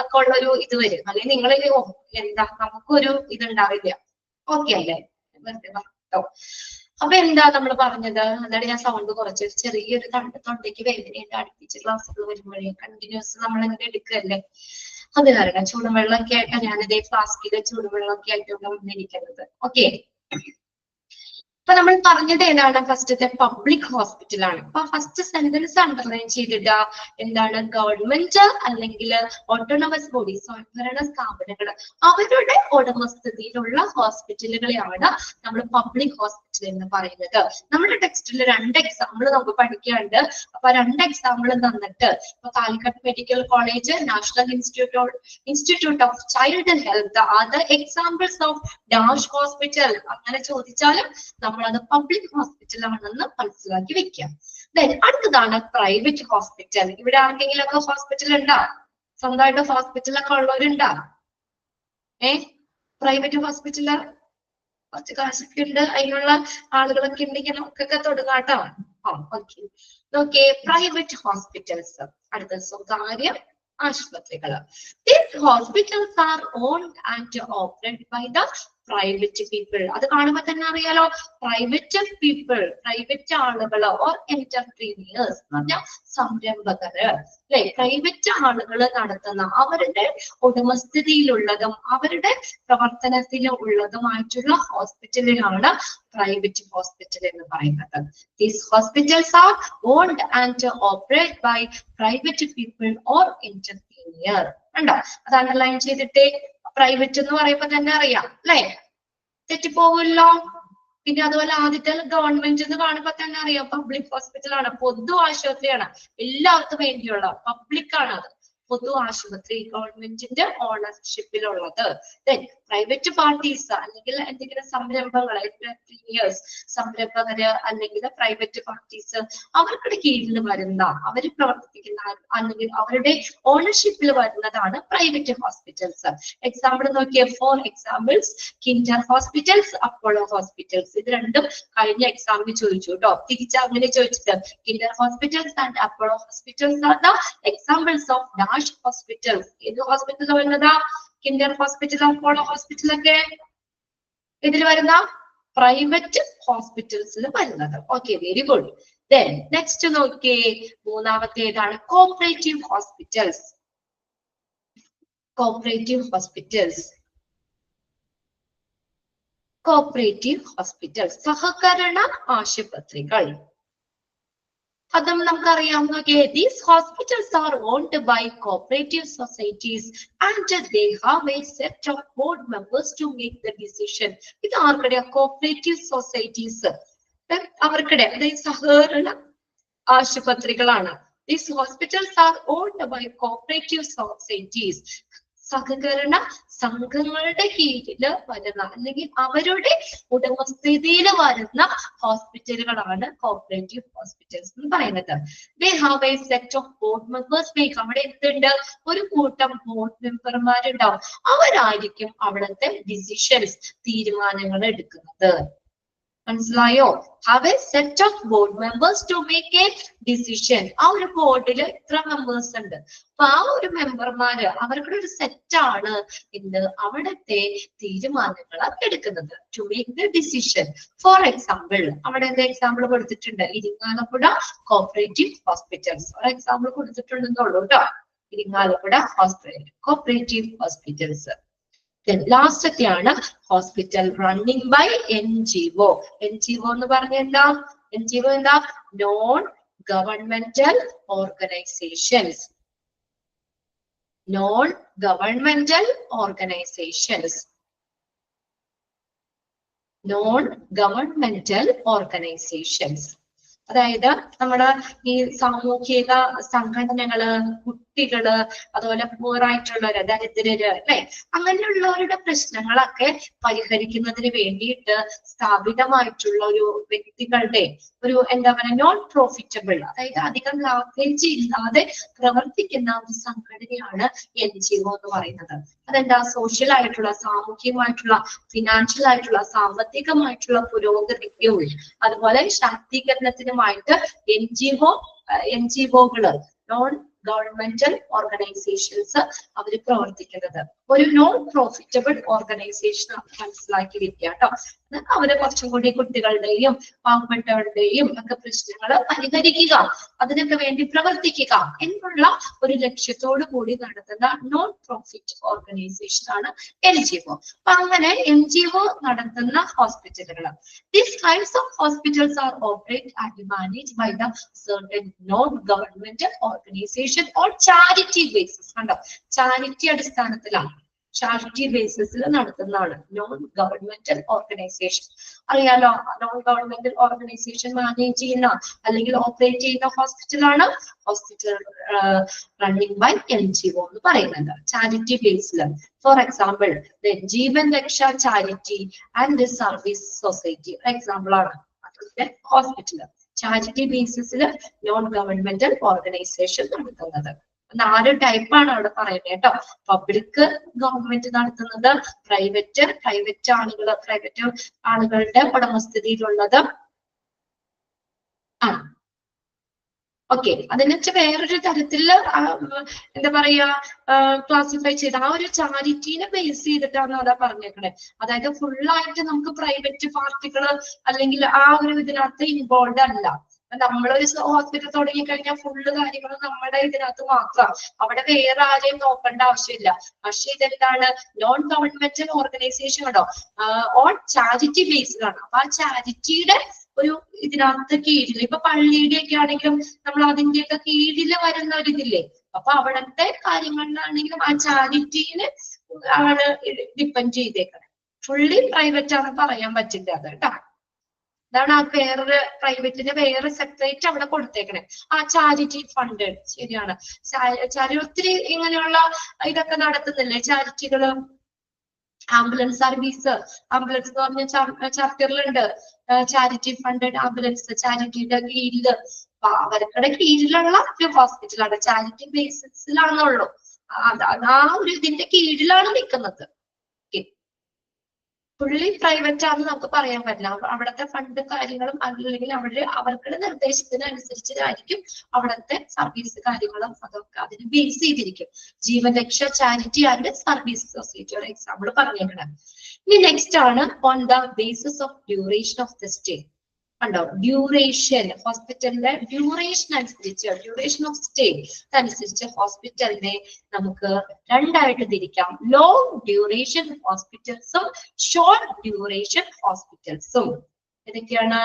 ഒക്കെ ഉള്ളൊരു ഇത് വരും. അല്ലെങ്കിൽ നിങ്ങൾ എന്താ നമുക്കൊരു ഇതുണ്ടാവില്ല. ഓക്കെ അല്ലേ? വെറുതെ പറഞ്ഞോ. അപ്പൊ എന്താ നമ്മൾ പറഞ്ഞത്? അതാണ് ഞാൻ സൗണ്ട് കുറച്ച് ചെറിയൊരു തൊണ്ടയ്ക്ക് വേദനയുണ്ട്. അടുപ്പിച്ച് ക്ലാസ്സുകൾ വരുമ്പോഴേ കണ്ടിന്യൂസ് നമ്മൾ ഇങ്ങനെ എടുക്കല്ലേ, അത് കാരണം ചൂടുവെള്ളമൊക്കെ ആയിട്ടാണ് ഞാനിതേ ഫ്ലാസ്കിലെ ചൂടുവെള്ളമൊക്കെ ആയിട്ടാണ് വന്നിരിക്കുന്നത്. ഓക്കെ, അപ്പൊ നമ്മൾ പറഞ്ഞത് ഏതാണ്? ഫസ്റ്റത്തെ പബ്ലിക് ഹോസ്പിറ്റൽ ആണ്. അപ്പൊ ഫസ്റ്റ് സെന്റൻസ് അണ്ടർലൈൻ ചെയ്തിട്ട് എന്താണ്? ഗവൺമെന്റ് അല്ലെങ്കിൽ ഓട്ടോണമസ് ബോഡി, സ്വയംഭരണ സ്ഥാപനങ്ങൾ അവരുടെ ഉടമസ്ഥതയിലുള്ള ഹോസ്പിറ്റലുകളെയാണ് നമ്മൾ പബ്ലിക് ഹോസ്പിറ്റൽ എന്ന് പറയുന്നത്. നമ്മുടെ ടെക്സ്റ്റിൽ 2 എക്സാമ്പിൾ നമുക്ക് പഠിക്കാനുണ്ട്. അപ്പൊ 2 എക്സാമ്പിൾ തന്നിട്ട് ഇപ്പൊ Calicut medical college, national institute of child health R the examples of dash hospital അങ്ങനെ ചോദിച്ചാലും നമ്മളത് പബ്ലിക് ഹോസ്പിറ്റൽ ആണെന്ന് മനസ്സിലാക്കി വെക്കാം. അടുത്തതാണ് പ്രൈവറ്റ് ഹോസ്പിറ്റൽ. ഇവിടെ ആർക്കെങ്കിലും ഒക്കെ ഹോസ്പിറ്റൽ ഉണ്ടാ? സ്വന്തമായിട്ട് ഹോസ്പിറ്റലൊക്കെ ഉള്ളവരുണ്ടാ? പ്രൈവറ്റ് ഹോസ്പിറ്റല് കുറച്ച് കാശൊക്കെ ഉണ്ട്, അതിനുള്ള ആളുകളൊക്കെ ഉണ്ടെങ്കിൽ നമുക്കൊക്കെ തുടങ്ങാട്ടോ. ഓക്കെ, നോക്കിയേ പ്രൈവറ്റ് ഹോസ്പിറ്റൽസ്. അടുത്ത സ്വകാര്യ ആശുപത്രികൾ. These hospitals are owned and operated by the private people. അത് കാണുമ്പോൾ തന്നെ അറിയാലോ, പ്രൈവറ്റ് പീപ്പിൾ, പ്രൈവറ്റ് ആളുകള് ഓർ എന്റർപ്രീനിയേഴ്സ് എന്ന് പറഞ്ഞാൽ സംരംഭകര് അല്ലെ, പ്രൈവറ്റ് ആളുകൾ നടത്തുന്ന അവരുടെ ഉടമസ്ഥതയിലുള്ളതും അവരുടെ പ്രവർത്തനത്തിൽ ഉള്ളതുമായിട്ടുള്ള ഹോസ്പിറ്റലിനാണ് പ്രൈവറ്റ് ഹോസ്പിറ്റൽ എന്ന് പറയുന്നത്. These hospitals are owned and operated by private people or entrepreneur. ഉണ്ടോ? അത് അണ്ടർലൈൻ ചെയ്തിട്ടേ. പ്രൈവറ്റ് എന്ന് പറയുമ്പോ തന്നെ അറിയാം അല്ലെ, തെറ്റിപ്പോകുമല്ലോ. പിന്നെ അതുപോലെ ആദ്യത്തെ ഗവൺമെന്റ് എന്ന് കാണുമ്പോ തന്നെ അറിയാം പബ്ലിക് ഹോസ്പിറ്റൽ ആണ്, പൊതു ആശുപത്രിയാണ്, എല്ലാവർക്കും വേണ്ടിയുള്ള പബ്ലിക് ആണ് അത്, പൊതു ആശുപത്രി, ഗവൺമെന്റിന്റെ ഓണർഷിപ്പിലുള്ളത്. പ്രൈവറ്റ് പാർട്ടീസ് അല്ലെങ്കിൽ എന്തെങ്കിലും സംരംഭങ്ങൾ, എന്റർപ്രീനിയേഴ്സ്, സംരംഭകര് അല്ലെങ്കിൽ പ്രൈവറ്റ് പാർട്ടീസ്, അവർക്ക് കീഴിൽ വരുന്ന, അവർ പ്രവർത്തിക്കുന്ന അല്ലെങ്കിൽ അവരുടെ ഓണർഷിപ്പിൽ വരുന്നതാണ് പ്രൈവറ്റ് ഹോസ്പിറ്റൽസ്. എക്സാമ്പിൾ നോക്കിയേ, for examples: Kinder hospitals, Apollo hospitals. ഇത് രണ്ടും കഴിഞ്ഞ എക്സാമിന് ചോദിച്ചു കേട്ടോ, തിരിച്ച് അങ്ങനെ ചോദിച്ചത്. Kinder hospitals and Apollo hospitals are the examples of dash hospitals. ഏത് ഹോസ്പിറ്റൽ വരുന്നതാ? കിൻഡർ ഹോസ്പിറ്റൽ, അപ്പോളോ ഹോസ്പിറ്റൽ ഒക്കെ ഇതിൽ വരുന്ന പ്രൈവറ്റ് ഹോസ്പിറ്റൽസിൽ വരുന്നത്. Okay, very good. Then next നോക്കിയേ, മൂന്നാമത്തേതാണ് cooperative hospitals. Cooperative hospitals, cooperative hospitals, സഹകരണ ആശുപത്രികൾ. അതും നമുക്കറിയാം. നോക്കിയേ, these hospitals are owned by cooperative societies and they have a set of board members to make the decision. ഇത് ആർക്കടെയാ? കോപ്പറേറ്റീവ് സൊസൈറ്റീസ്, അവർക്കിടെ, അതായത് സഹകരണ ആശുപത്രികളാണ്. These hospitals are owned by cooperative societies. സഹകരണ സംഘങ്ങളുടെ കീഴില് വരുന്ന അല്ലെങ്കിൽ അവരുടെ ഉടമസ്ഥതയിൽ വരുന്ന ഹോസ്പിറ്റലുകളാണ് കോപ്പറേറ്റീവ് ഹോസ്പിറ്റൽസ് എന്ന് പറയുന്നത്. They have a set of board members. അവിടെ എന്തുണ്ട്? ഒരു കൂട്ടം ബോർഡ് മെമ്പർമാരുണ്ടാവും, അവരായിരിക്കും അവിടുത്തെ ഡിസിഷൻസ്, തീരുമാനങ്ങൾ എടുക്കുന്നത്. മനസ്സിലായോ? have a set of board members to make a decision. ആ ഒരു ബോർഡിൽ എത്ര മെമ്പേഴ്സ് ഉണ്ട്? അപ്പൊ ആ ഒരു മെമ്പർമാര് അവരുടെ ഒരു സെറ്റാണ് ഇന്ന് അവിടുത്തെ തീരുമാനങ്ങൾ എടുക്കുന്നത്. To make the decision. For example, അവിടെ എന്താ എക്സാമ്പിൾ കൊടുത്തിട്ടുണ്ട്? Irinjalakuda cooperative hospitals. ഒരു എക്സാമ്പിൾ കൊടുത്തിട്ടുണ്ടെന്നുള്ളൂ കേട്ടോ. Irinjalakuda hospital, cooperative hospitals. ലാസ്റ്റത്തെയാണ് hospital running by NGO. NGO എന്ന് പറഞ്ഞ എന്താ? NGO എന്താ? Non governmental organisations. Non governmental organisations, non governmental organisations. അതായത് നമ്മുടെ ഈ സാമൂഹിക സംഘടനകള്, കുട്ടികള്, അതുപോലെ പൂറായിട്ടുള്ളവര്, ദരിദ്രര് അല്ലെ, അങ്ങനെയുള്ളവരുടെ പ്രശ്നങ്ങളൊക്കെ പരിഹരിക്കുന്നതിന് വേണ്ടിയിട്ട് സ്ഥാപിതമായിട്ടുള്ള ഒരു വ്യക്തികളുടെ ഒരു എന്താ പറയുക, നോൺ പ്രോഫിറ്റബിൾ, അതായത് അധികം ലാഭേച്ഛ ഇല്ലാതെ പ്രവർത്തിക്കുന്ന ഒരു സംഘടനയാണ് NGO എന്ന് പറയുന്നത്. അതെന്താ? സോഷ്യൽ ആയിട്ടുള്ള, സാമൂഹികമായിട്ടുള്ള, ഫിനാൻഷ്യൽ ആയിട്ടുള്ള, സാമ്പത്തികമായിട്ടുള്ള പുരോഗതിക്കും അതുപോലെ ശാക്തീകരണത്തിനുമായിട്ട് NGOകള്, നോൺ ഗവൺമെന്റൽ ഓർഗനൈസേഷൻസ്, അവർ പ്രവർത്തിക്കുന്നത്. ഒരു നോൺ പ്രോഫിറ്റബിൾ ഓർഗനൈസേഷൻ മനസ്സിലാക്കി വെക്കുക കേട്ടോ. അവര് കുറച്ചും കൂടി കുട്ടികളുടെയും പാവപ്പെട്ടവരുടെയും ഒക്കെ പ്രശ്നങ്ങൾ പരിഹരിക്കുക, അതിനൊക്കെ വേണ്ടി പ്രവർത്തിക്കുക എന്നുള്ള ഒരു ലക്ഷ്യത്തോടു കൂടി നടത്തുന്ന നോൺ പ്രോഫിറ്റ് ഓർഗനൈസേഷൻ ആണ് NGO. അപ്പൊ അങ്ങനെ NGO നടത്തുന്ന ഹോസ്പിറ്റലുകൾ. These kinds of hospitals are operated and managed by the certain non-governmental organization on charity basis. കണ്ടോ, ചാരിറ്റി അടിസ്ഥാനത്തിലാണ്, ചാരിറ്റി ബേസിസിൽ നടത്തുന്നതാണ് നോൺ ഗവൺമെന്റൽ ഓർഗനൈസേഷൻ. അറിയാലോ, നോൺ ഗവൺമെന്റൽ ഓർഗനൈസേഷൻ മാനേജ് ചെയ്യുന്ന അല്ലെങ്കിൽ ഓപ്പറേറ്റ് ചെയ്യുന്ന ഹോസ്പിറ്റലാണ് ഹോസ്പിറ്റൽ റണ്ണിംഗ് ബൈ NGO എന്ന് പറയുന്നത്, ചാരിറ്റി ബേസിൽ. For example, Jeevan Raksha charity and service society example ആണ് അതിന്റെ ഹോസ്പിറ്റൽ. ചാരിറ്റി ബേസിസിൽ നോൺ ഗവൺമെന്റൽ ഓർഗനൈസേഷൻ നടത്തുന്നത്. 4 ടൈപ്പാണ് അവിടെ പറയുന്നത് കേട്ടോ. പബ്ലിക് ഗവൺമെന്റ് നടത്തുന്നത്, പ്രൈവറ്റ് ആളുകളുടെ ഉടമസ്ഥതയിലുള്ളത് ആണ്. ഓക്കെ, അതിനെ വേറൊരു തരത്തില് എന്താ പറയാ ക്ലാസിഫൈ ചെയ്ത് ആ ഒരു ചാരിറ്റീനെ ബേസ് ചെയ്തിട്ടാണ് അതാ പറഞ്ഞേക്കണേ. അതായത് ഫുള്ളായിട്ട് നമുക്ക് പ്രൈവറ്റ് പാർട്ടികള് അല്ലെങ്കിൽ ആ ഒരു ഇതിനകത്ത് ഇൻവോൾവ് അല്ല. നമ്മളൊരു ഹോസ്പിറ്റൽ തുടങ്ങി കഴിഞ്ഞാൽ ഫുള്ള് കാര്യങ്ങൾ നമ്മുടെ ഇതിനകത്ത് മാത്രം, അവിടെ വേറെ ആരെയും നോക്കേണ്ട ആവശ്യമില്ല. പക്ഷെ ഇതെന്താണ്, നോൺ ഗവൺമെന്റൽ ഓർഗനൈസേഷൻ ആണോ, ഓൺ ചാരിറ്റി ബേസ്ഡ് ആണ്. അപ്പൊ ആ ചാരിറ്റിയുടെ ഒരു ഇതിനകത്ത് കീഴിൽ, ഇപ്പൊ പള്ളിയുടെ ഒക്കെ ആണെങ്കിലും നമ്മൾ അതിന്റെയൊക്കെ കീഴിൽ വരുന്ന ഒരു ഇതില്ലേ, അപ്പൊ അവിടത്തെ കാര്യങ്ങളിലാണെങ്കിലും ആ ചാരിറ്റീന് ആണ് ഡിപ്പെൻഡ് ചെയ്തേക്കുന്നത്. ഫുള്ളി പ്രൈവറ്റ് ആണ് പറയാൻ പറ്റില്ല അത് കേട്ടോ. അതാണ് ആ വേറൊരു പ്രൈവറ്റിന് വേറെ സെപ്പറേറ്റ് അവിടെ കൊടുത്തേക്കണേ. ആ ചാരിറ്റി ഫണ്ട് ശരിയാണ്. ഒത്തിരി ഇങ്ങനെയുള്ള ഇതൊക്കെ നടത്തുന്നില്ലേ ചാരിറ്റികള്. ആംബുലൻസ് സർവീസ്, ആംബുലൻസ് എന്ന് പറഞ്ഞ ചാപ്റ്ററിലുണ്ട് ചാരിറ്റി ഫണ്ടഡ് ആംബുലൻസ്, ചാരിറ്റിയുടെ കീഴില്. അപ്പൊ അവർക്കുടെ കീഴിലുള്ള ഒരു ഹോസ്പിറ്റലാണ്, ചാരിറ്റി ബേസിസിലാണുള്ളൂ. ആ ഒരു ഇതിന്റെ കീഴിലാണ് നിൽക്കുന്നത്. ഫുള്ളി പ്രൈവറ്റ് ആണെന്ന് നമുക്ക് പറയാൻ പറ്റില്ല. അവിടുത്തെ ഫണ്ട് കാര്യങ്ങളും അല്ലെങ്കിൽ അവർക്കുടെ നിർദ്ദേശത്തിനനുസരിച്ചായിരിക്കും അവിടുത്തെ സർവീസ് കാര്യങ്ങളും അതൊക്കെ അതിന് ബേസ് ചെയ്തിരിക്കും. Jeevan Raksha charity and service society ഒരു എക്സാമ്പിൾ പറഞ്ഞേക്കണം. ഇനി നെക്സ്റ്റ് ആണ് on the basis of duration of the stay. കണ്ടോ, ഡ്യൂറേഷൻ, ഹോസ്പിറ്റലിന്റെ ഡ്യൂറേഷൻ അനുസരിച്ച്, ഡ്യൂറേഷൻ ഓഫ് സ്റ്റേ അനുസരിച്ച് ഹോസ്പിറ്റലിനെ നമുക്ക് രണ്ടായിട്ട് തിരിക്കാം. ലോങ് ഡ്യൂറേഷൻ ഹോസ്പിറ്റൽസും ഷോർട്ട് ഡ്യൂറേഷൻ ഹോസ്പിറ്റൽസും. ഏതൊക്കെയാണ്?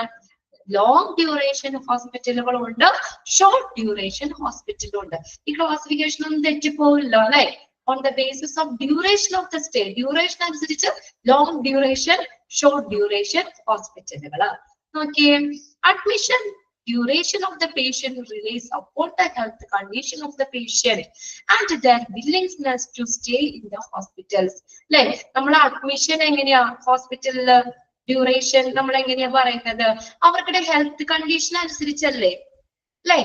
ലോങ് ഡ്യൂറേഷൻ ഹോസ്പിറ്റലുകളും ഉണ്ട്, ഷോർട്ട് ഡ്യൂറേഷൻ ഹോസ്പിറ്റലും ഉണ്ട്. ഈ ക്ലാസിഫിക്കേഷൻ ഒന്നും തെറ്റിപ്പോവില്ലോ അല്ലെ. On the basis of duration of the stay, duration അനുസരിച്ച് ലോങ് ഡ്യൂറേഷൻ, ഷോർട്ട് ഡ്യൂറേഷൻ ഹോസ്പിറ്റലുകള്. നോക്കിയേ, admission duration of the patient relies upon the health condition of the patient and their willingness to stay in the hospitals. അല്ലെ, നമ്മൾ admission എങ്ങനെയാ ഹോസ്പിറ്റലില് duration നമ്മൾ എങ്ങനെയാ പറയുന്നത്? അവരുടെ ഹെൽത്ത് കണ്ടീഷൻ അനുസരിച്ചല്ലേ. അല്ലെ,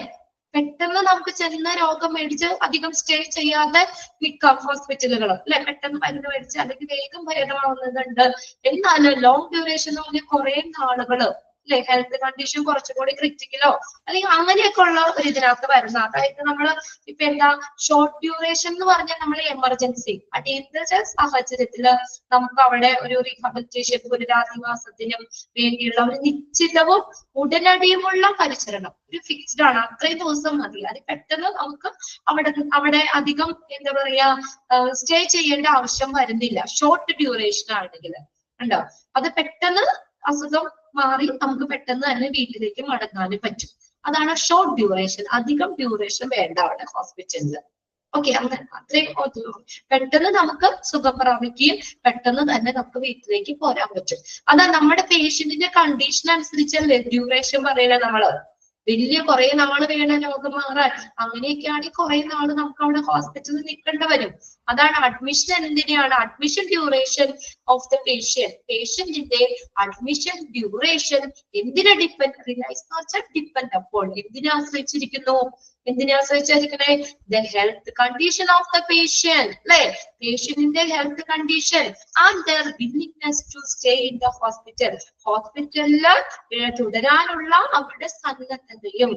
പെട്ടെന്ന് നമുക്ക് ചെന്ന രോഗം മേടിച്ച് അധികം സ്റ്റേ ചെയ്യാതെ നിൽക്കാം ഹോസ്പിറ്റലുകൾ അല്ലെ, പെട്ടെന്ന് മരുന്ന് മേടിച്ച് അല്ലെങ്കിൽ വേഗം ഭേദമാവുന്നതുണ്ട്. എന്നാലും ലോങ് ഡ്യൂറേഷൻ എന്ന് പറഞ്ഞാൽ കുറെ നാളുകള് അല്ലെ, ഹെൽത്ത് കണ്ടീഷൻ കുറച്ചുകൂടി ക്രിറ്റിക്കലോ അല്ലെങ്കിൽ അങ്ങനെയൊക്കെ ഉള്ള ഒരു ഇതിനകത്ത് വരുന്ന, അതായത് നമ്മള് ഇപ്പൊ എന്താ ഷോർട്ട് ഡ്യൂറേഷൻ എന്ന് പറഞ്ഞാൽ നമ്മൾ എമർജൻസി അടിയന്തര സാഹചര്യത്തില് നമുക്ക് അവിടെ ഒരു റീഹാബിലിറ്റേഷൻ, പുനരധിവാസത്തിനും വേണ്ടിയുള്ള ഒരു നിശ്ചിതവും ഉടനടിയുമുള്ള പരിചരണം, ഒരു ഫിക്സ്ഡ് ആണ്, അത്രയും ദിവസം മതി. അത് പെട്ടെന്ന് നമുക്ക് അവിടെ അധികം എന്താ പറയാ സ്റ്റേ ചെയ്യേണ്ട ആവശ്യം വരുന്നില്ല ഷോർട്ട് ഡ്യൂറേഷൻ ആണെങ്കിൽ. ഉണ്ടോ, അത് പെട്ടെന്ന് അസുഖം മാറി നമുക്ക് പെട്ടെന്ന് തന്നെ വീട്ടിലേക്ക് മടങ്ങാനും പറ്റും. അതാണ് ഷോർട്ട് ഡ്യൂറേഷൻ. അധികം ഡ്യൂറേഷൻ വേണ്ട അവിടെ ഹോസ്പിറ്റലില്. ഓക്കെ, അങ്ങനെ അത്രയും പെട്ടെന്ന് നമുക്ക് സുഖം പ്രാപിക്കുകയും പെട്ടെന്ന് തന്നെ നമുക്ക് വീട്ടിലേക്ക് പോരാൻ പറ്റും. അതാ നമ്മുടെ പേഷ്യന്റിന്റെ കണ്ടീഷൻ അനുസരിച്ചല്ലേ ഡ്യൂറേഷൻ പറയുന്നത്. നമ്മള് വലിയ കുറെ നാള് വേണം രോഗം മാറാൻ, അങ്ങനെയൊക്കെയാണെങ്കിൽ കുറെ നാള് നമുക്ക് അവിടെ ഹോസ്പിറ്റലിൽ നിൽക്കേണ്ടി വരും. അതാണ് അഡ്മിഷൻ. എന്തിനാണ് admission? Duration of the patient. പേഷ്യന്റിന്റെ അഡ്മിഷൻ ഡ്യൂറേഷൻ എന്തിനെ ഡിപ്പെൻഡ് ഡിപ്പെൻഡ് അപ്പോൾ എന്തിനെ ആശ്രയിച്ചിരിക്കുന്നു? എന്തിനെ ആശ്രയിച്ചിരിക്കണേ? The health condition of the patient അല്ലെ, പേഷ്യന്റിന്റെ health condition and their willingness to stay in the hospital. ഹോസ്പിറ്റലില് തുടരാനുള്ള അവരുടെ സന്നദ്ധതയും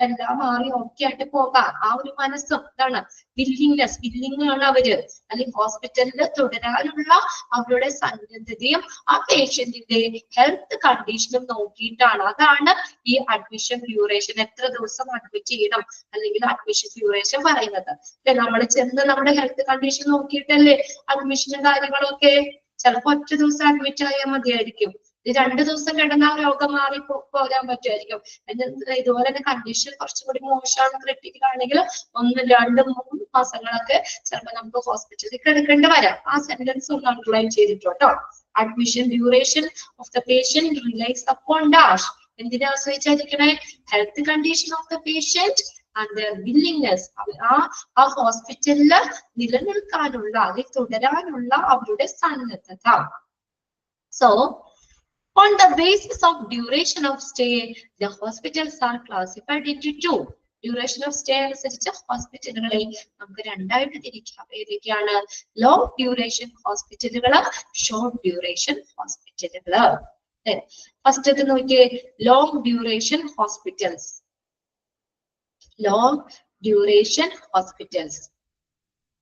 എല്ലാം മാറി ഓക്കെ ആയിട്ട് പോകാം, ആ ഒരു മനസ്സും ഇതാണ് വില്ലിംഗ്നെസ്. വില്ലിംഗ് ആണ് അവര്, അല്ലെങ്കിൽ ഹോസ്പിറ്റലിൽ തുടരാനുള്ള അവരുടെ സന്നദ്ധതയും ആ പേഷ്യന്റിന്റെ ഹെൽത്ത് കണ്ടീഷനും നോക്കിയിട്ടാണ്. അതാണ് ഈ അഡ്മിഷൻ ഡ്യൂറേഷൻ. എത്ര ദിവസം അഡ്മിറ്റ് ചെയ്യണം അല്ലെങ്കിൽ അഡ്മിഷൻ ഡ്യൂറേഷൻ പറയുന്നത്. നമ്മൾ ചെന്ന് നമ്മുടെ ഹെൽത്ത് കണ്ടീഷൻ നോക്കിയിട്ടല്ലേ അഡ്മിഷനും കാര്യങ്ങളൊക്കെ. ചിലപ്പോ ഒറ്റ ദിവസം അഡ്മിറ്റ് ആയാൽ മതിയായിരിക്കും, 2 ദിവസം കിടന്ന രോഗം മാറി പോരാൻ പറ്റുമായിരിക്കും. ഇതുപോലെ തന്നെ കണ്ടീഷൻ കുറച്ചും കൂടി മോശമാണ്, ക്രിട്ടിക്കൽ ആണെങ്കിൽ 1, 2, 3 മാസങ്ങളൊക്കെ ചിലപ്പോൾ നമുക്ക് ഹോസ്പിറ്റലിൽ കിടക്കേണ്ടി വരാം. ആ സെന്റൻസ് ഒന്ന് അണ്ടർലൈൻ ചെയ്തിട്ടോ. Admission duration of the patient relies upon dash. എന്തിനെ ആശ്രയിച്ചായിരിക്കണേ? Health condition of the patient and their willingness. ആ ഹോസ്പിറ്റലില് നിലനിൽക്കാനുള്ള അല്ലെങ്കിൽ തുടരാനുള്ള അവരുടെ സന്നദ്ധത. So on the basis of duration of stay, the hospitals are classified into 2. Duration of stay അനുസരിച്ച് ഹോസ്പിറ്റലുകളെ നമുക്ക് രണ്ടായിട്ട് തിരിക്കാം. ഏതൊക്കെയാണ്? ലോങ് ഡ്യൂറേഷൻ ഹോസ്പിറ്റലുകള്, ഷോർട്ട് ഡ്യൂറേഷൻ ഹോസ്പിറ്റലുകള്. ഫസ്റ്റ് നോക്കിയേ, long duration hospitals. long duration hospitals.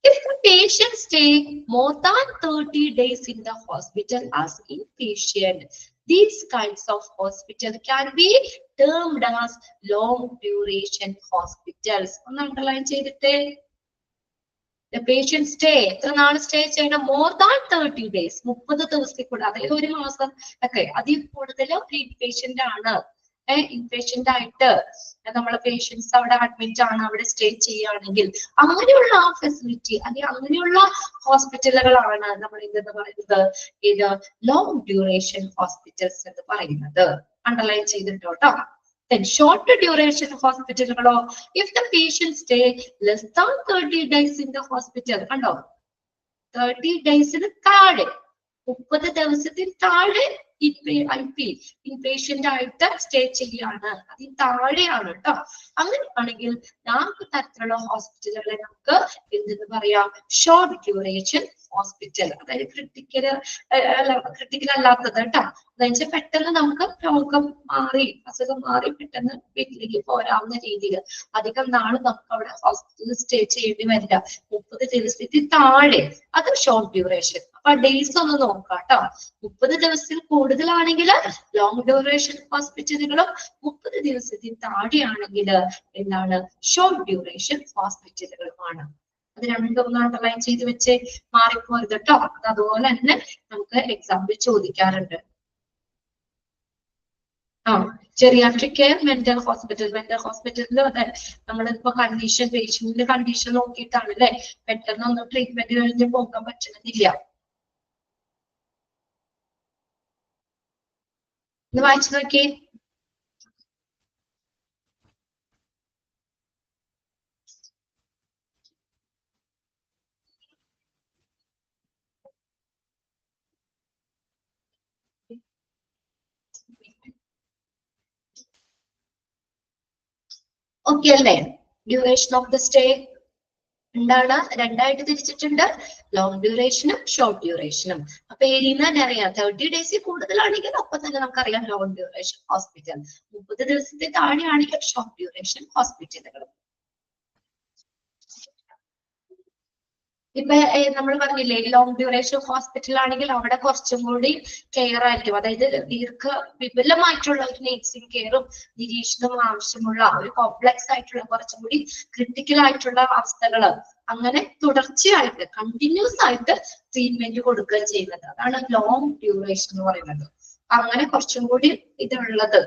If the patient stay more than 30 days in the hospital as inpatient, these kinds of hospital can be termed as long duration hospitals. ഒന്ന് underline ചെയ്തിട്ടേ. The patient stay, എത്ര നാൾ stay ചെയ്യണം? more than 30 days, 30 ദിവസത്തിൽ കൂടുതൽ, അതായത് ഒരു മാസം ഒക്കെ, അതിൽ കൂടുതൽ ഇൻപേഷ്യന്റ് ആണ്. ഇൻപേഷ്യന്റ് ആയിട്ട് നമ്മളെ പേഷ്യൻസ് അവിടെ അഡ്മിറ്റ് ആണ്, അവിടെ സ്റ്റേ ചെയ്യുകയാണെങ്കിൽ അങ്ങനെയുള്ള ആ ഫെസിലിറ്റി അല്ലെങ്കിൽ അങ്ങനെയുള്ള ഹോസ്പിറ്റലുകളാണ് നമ്മൾ എന്തെന്ന് പറയുന്നത്, ഇത് ലോങ് ഡ്യൂറേഷൻ ഹോസ്പിറ്റൽസ് എന്ന് പറയുന്നത്. അണ്ടർലൈൻ ചെയ്തിട്ടോ. Then short duration hospital, if the patient stay less than 30 days in the hospital, 30 days in the താഴെ, 30 ദിവസത്തിൽ താഴെ ഇൻപേഷ്യന്റ് ആയിട്ട് സ്റ്റേ ചെയ്യാണ്, അതിന് താഴെയാണ് കേട്ടോ. അങ്ങനെയാണെങ്കിൽ നാല് തരത്തിലുള്ള ഹോസ്പിറ്റലുകളെ നമുക്ക് എന്തെന്ന് പറയാം, ഷോർട്ട് ഡ്യൂറേഷൻ ഹോസ്പിറ്റൽ. അതായത് ക്രിട്ടിക്കൽ അല്ലാത്തത് കേട്ടോ. എന്നുവെച്ചാൽ പെട്ടെന്ന് നമുക്ക് രോഗം മാറി, അസുഖം മാറി പെട്ടെന്ന് വീട്ടിലേക്ക് പോരാവുന്ന രീതിയിൽ അധികം നാള് നമുക്ക് അവിടെ ഹോസ്പിറ്റലിൽ സ്റ്റേ ചെയ്യേണ്ടി വരില്ല. 30 ദിവസത്തിൽ താഴെ, അത് ഷോർട്ട് ഡ്യൂറേഷൻ. അപ്പൊ ഡേയ്സ് ഒന്ന് നോക്കാം കേട്ടോ. 30 ദിവസത്തിൽ കൂടുതലാണെങ്കിൽ ലോങ് ഡ്യൂറേഷൻ ഹോസ്പിറ്റലുകളും, 30 ദിവസത്തിൽ താഴെയാണെങ്കിൽ എന്താണ്, ഷോർട്ട് ഡ്യൂറേഷൻ ഹോസ്പിറ്റലുകളുമാണ്. അത് രണ്ടും ഒന്ന് അണ്ടർലൈൻ ചെയ്ത് വെച്ച് മാറിപ്പോരുത് കേട്ടോ. അതുപോലെ തന്നെ നമുക്ക് എക്സാമ്പിൾ ചോദിക്കാറുണ്ട്. ജെറിയാട്രിക് കെയർ, മെന്റൽ ഹോസ്പിറ്റലിൽ അതെ, നമ്മളിപ്പോ കണ്ടീഷൻ, പേഷ്യന്റിന്റെ കണ്ടീഷൻ നോക്കിയിട്ടാണ് അല്ലെ, പെട്ടെന്നൊന്നും ട്രീറ്റ്മെന്റ് കഴിഞ്ഞ് പോകാൻ പറ്റുന്നില്ല. ഒന്ന് വായിച്ചു നോക്കി. ഓക്കെ അല്ലേ? ഡ്യൂറേഷൻ ഓഫ് ദ സ്റ്റേ എന്താണ്, രണ്ടായിട്ട് തിരിച്ചിട്ടുണ്ട്, ലോങ് ഡ്യൂറേഷനും ഷോർട്ട് ഡ്യൂറേഷനും. അപ്പൊ ഏരിയന്ന് തന്നെ അറിയാം, 30 ഡേയ്സിൽ കൂടുതലാണെങ്കിൽ ഒപ്പം തന്നെ നമുക്കറിയാം ലോങ് ഡ്യൂറേഷൻ ഹോസ്പിറ്റൽ, 30 ദിവസത്തിൽ താഴെയാണെങ്കിൽ ഷോർട്ട് ഡ്യൂറേഷൻ ഹോസ്പിറ്റലുകൾ. ഇപ്പൊ നമ്മൾ പറഞ്ഞില്ലേ, ലോങ് ഡ്യൂറേഷൻ ഹോസ്പിറ്റൽ ആണെങ്കിൽ അവിടെ കുറച്ചും കൂടി കെയർ ആയിരിക്കും, അതായത് വിപുലമായിട്ടുള്ള ഒരു നേഴ്സിംഗ് കെയറും നിരീക്ഷണവും ആവശ്യമുള്ള ഒരു കോംപ്ലക്സ് ആയിട്ടുള്ള, കുറച്ചും കൂടി ക്രിട്ടിക്കൽ ആയിട്ടുള്ള അവസ്ഥകൾ, അങ്ങനെ തുടർച്ചയായിട്ട് കണ്ടിന്യൂസ് ആയിട്ട് ട്രീറ്റ്മെന്റ് കൊടുക്കുക ചെയ്യുന്നത്, അതാണ് ലോങ് ഡ്യൂറേഷൻ എന്ന് പറയുന്നത്. അങ്ങനെ കുറച്ചും കൂടി ഇതുള്ളത്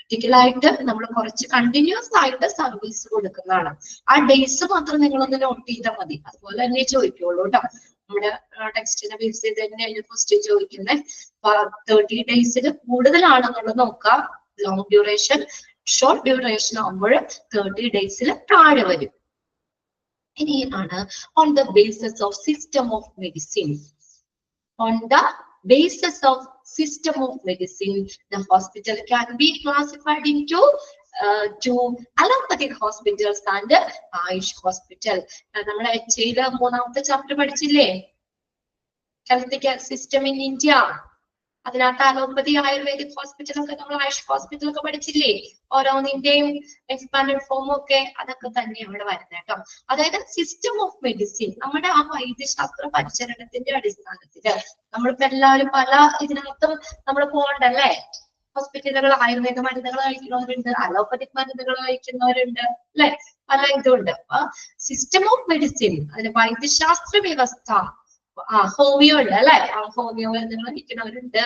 ക്രിട്ടിക്കലായിട്ട് നമ്മൾ കുറച്ച് കണ്ടിന്യൂസ് ആയിട്ട് സർവീസ് കൊടുക്കുന്നതാണ്. ആ ഡേയ്സ് മാത്രം നിങ്ങളൊന്ന് നോട്ട് ചെയ്താൽ മതി. അതുപോലെ തന്നെ ചോദിക്കുള്ളൂ കേട്ടോ. നമ്മുടെ ടെക്സ്റ്റിനെ ബേസ് ചെയ്ത് തന്നെ ക്വസ്റ്റ്യൻ ചോദിക്കുന്നത്. 30 ഡേയ്സിൽ കൂടുതലാണെന്നുള്ളത് നോക്കാം ലോങ് ഡ്യൂറേഷൻ. ഷോർട്ട് ഡ്യൂറേഷൻ ആകുമ്പോൾ 30 ഡേയ്സിൽ താഴെ വരും. ഇനിയാണ് on the basis of system of medicine. On the basis of system of medicine, the hospital can be classified into two allopathic hospitals and Ayush hospital. നമ്മുടെ HAയിൽ മൂന്നാമത്തെ ചാപ്റ്റർ പഠിച്ചില്ലേ, health care system in India. അതിനകത്ത് allopathy, ayurvedic ഹോസ്പിറ്റലൊക്കെ, നമ്മൾ ആയുഷ് ഹോസ്പിറ്റലൊക്കെ പഠിച്ചില്ലേ, ഓരോന്നിന്റെയും expanded ഫോമും ഒക്കെ അതൊക്കെ തന്നെ ഇവിടെ വരുന്നത് കേട്ടോ. അതായത് സിസ്റ്റം ഓഫ് മെഡിസിൻ, നമ്മുടെ ആ വൈദ്യശാസ്ത്ര പരിചരണത്തിന്റെ അടിസ്ഥാനത്തില് നമ്മളിപ്പോ എല്ലാവരും പല ഇതിനകത്തും നമ്മൾ പോകണ്ടല്ലേ. ഹോസ്പിറ്റലുകൾ ആയുർവേദ മരുന്നുകൾ കഴിക്കുന്നവരുണ്ട്, അലോപ്പതിക് മരുന്നുകൾ കഴിക്കുന്നവരുണ്ട് അല്ലെ, പല ഇതുണ്ട്. അപ്പൊ സിസ്റ്റം ഓഫ് മെഡിസിൻ, അതിന് വൈദ്യശാസ്ത്ര വ്യവസ്ഥ, ഹോമിയോ ഉണ്ട് അല്ലെ, ഹോമിയോ മരുന്നുകൾ കഴിക്കുന്നവരുണ്ട്.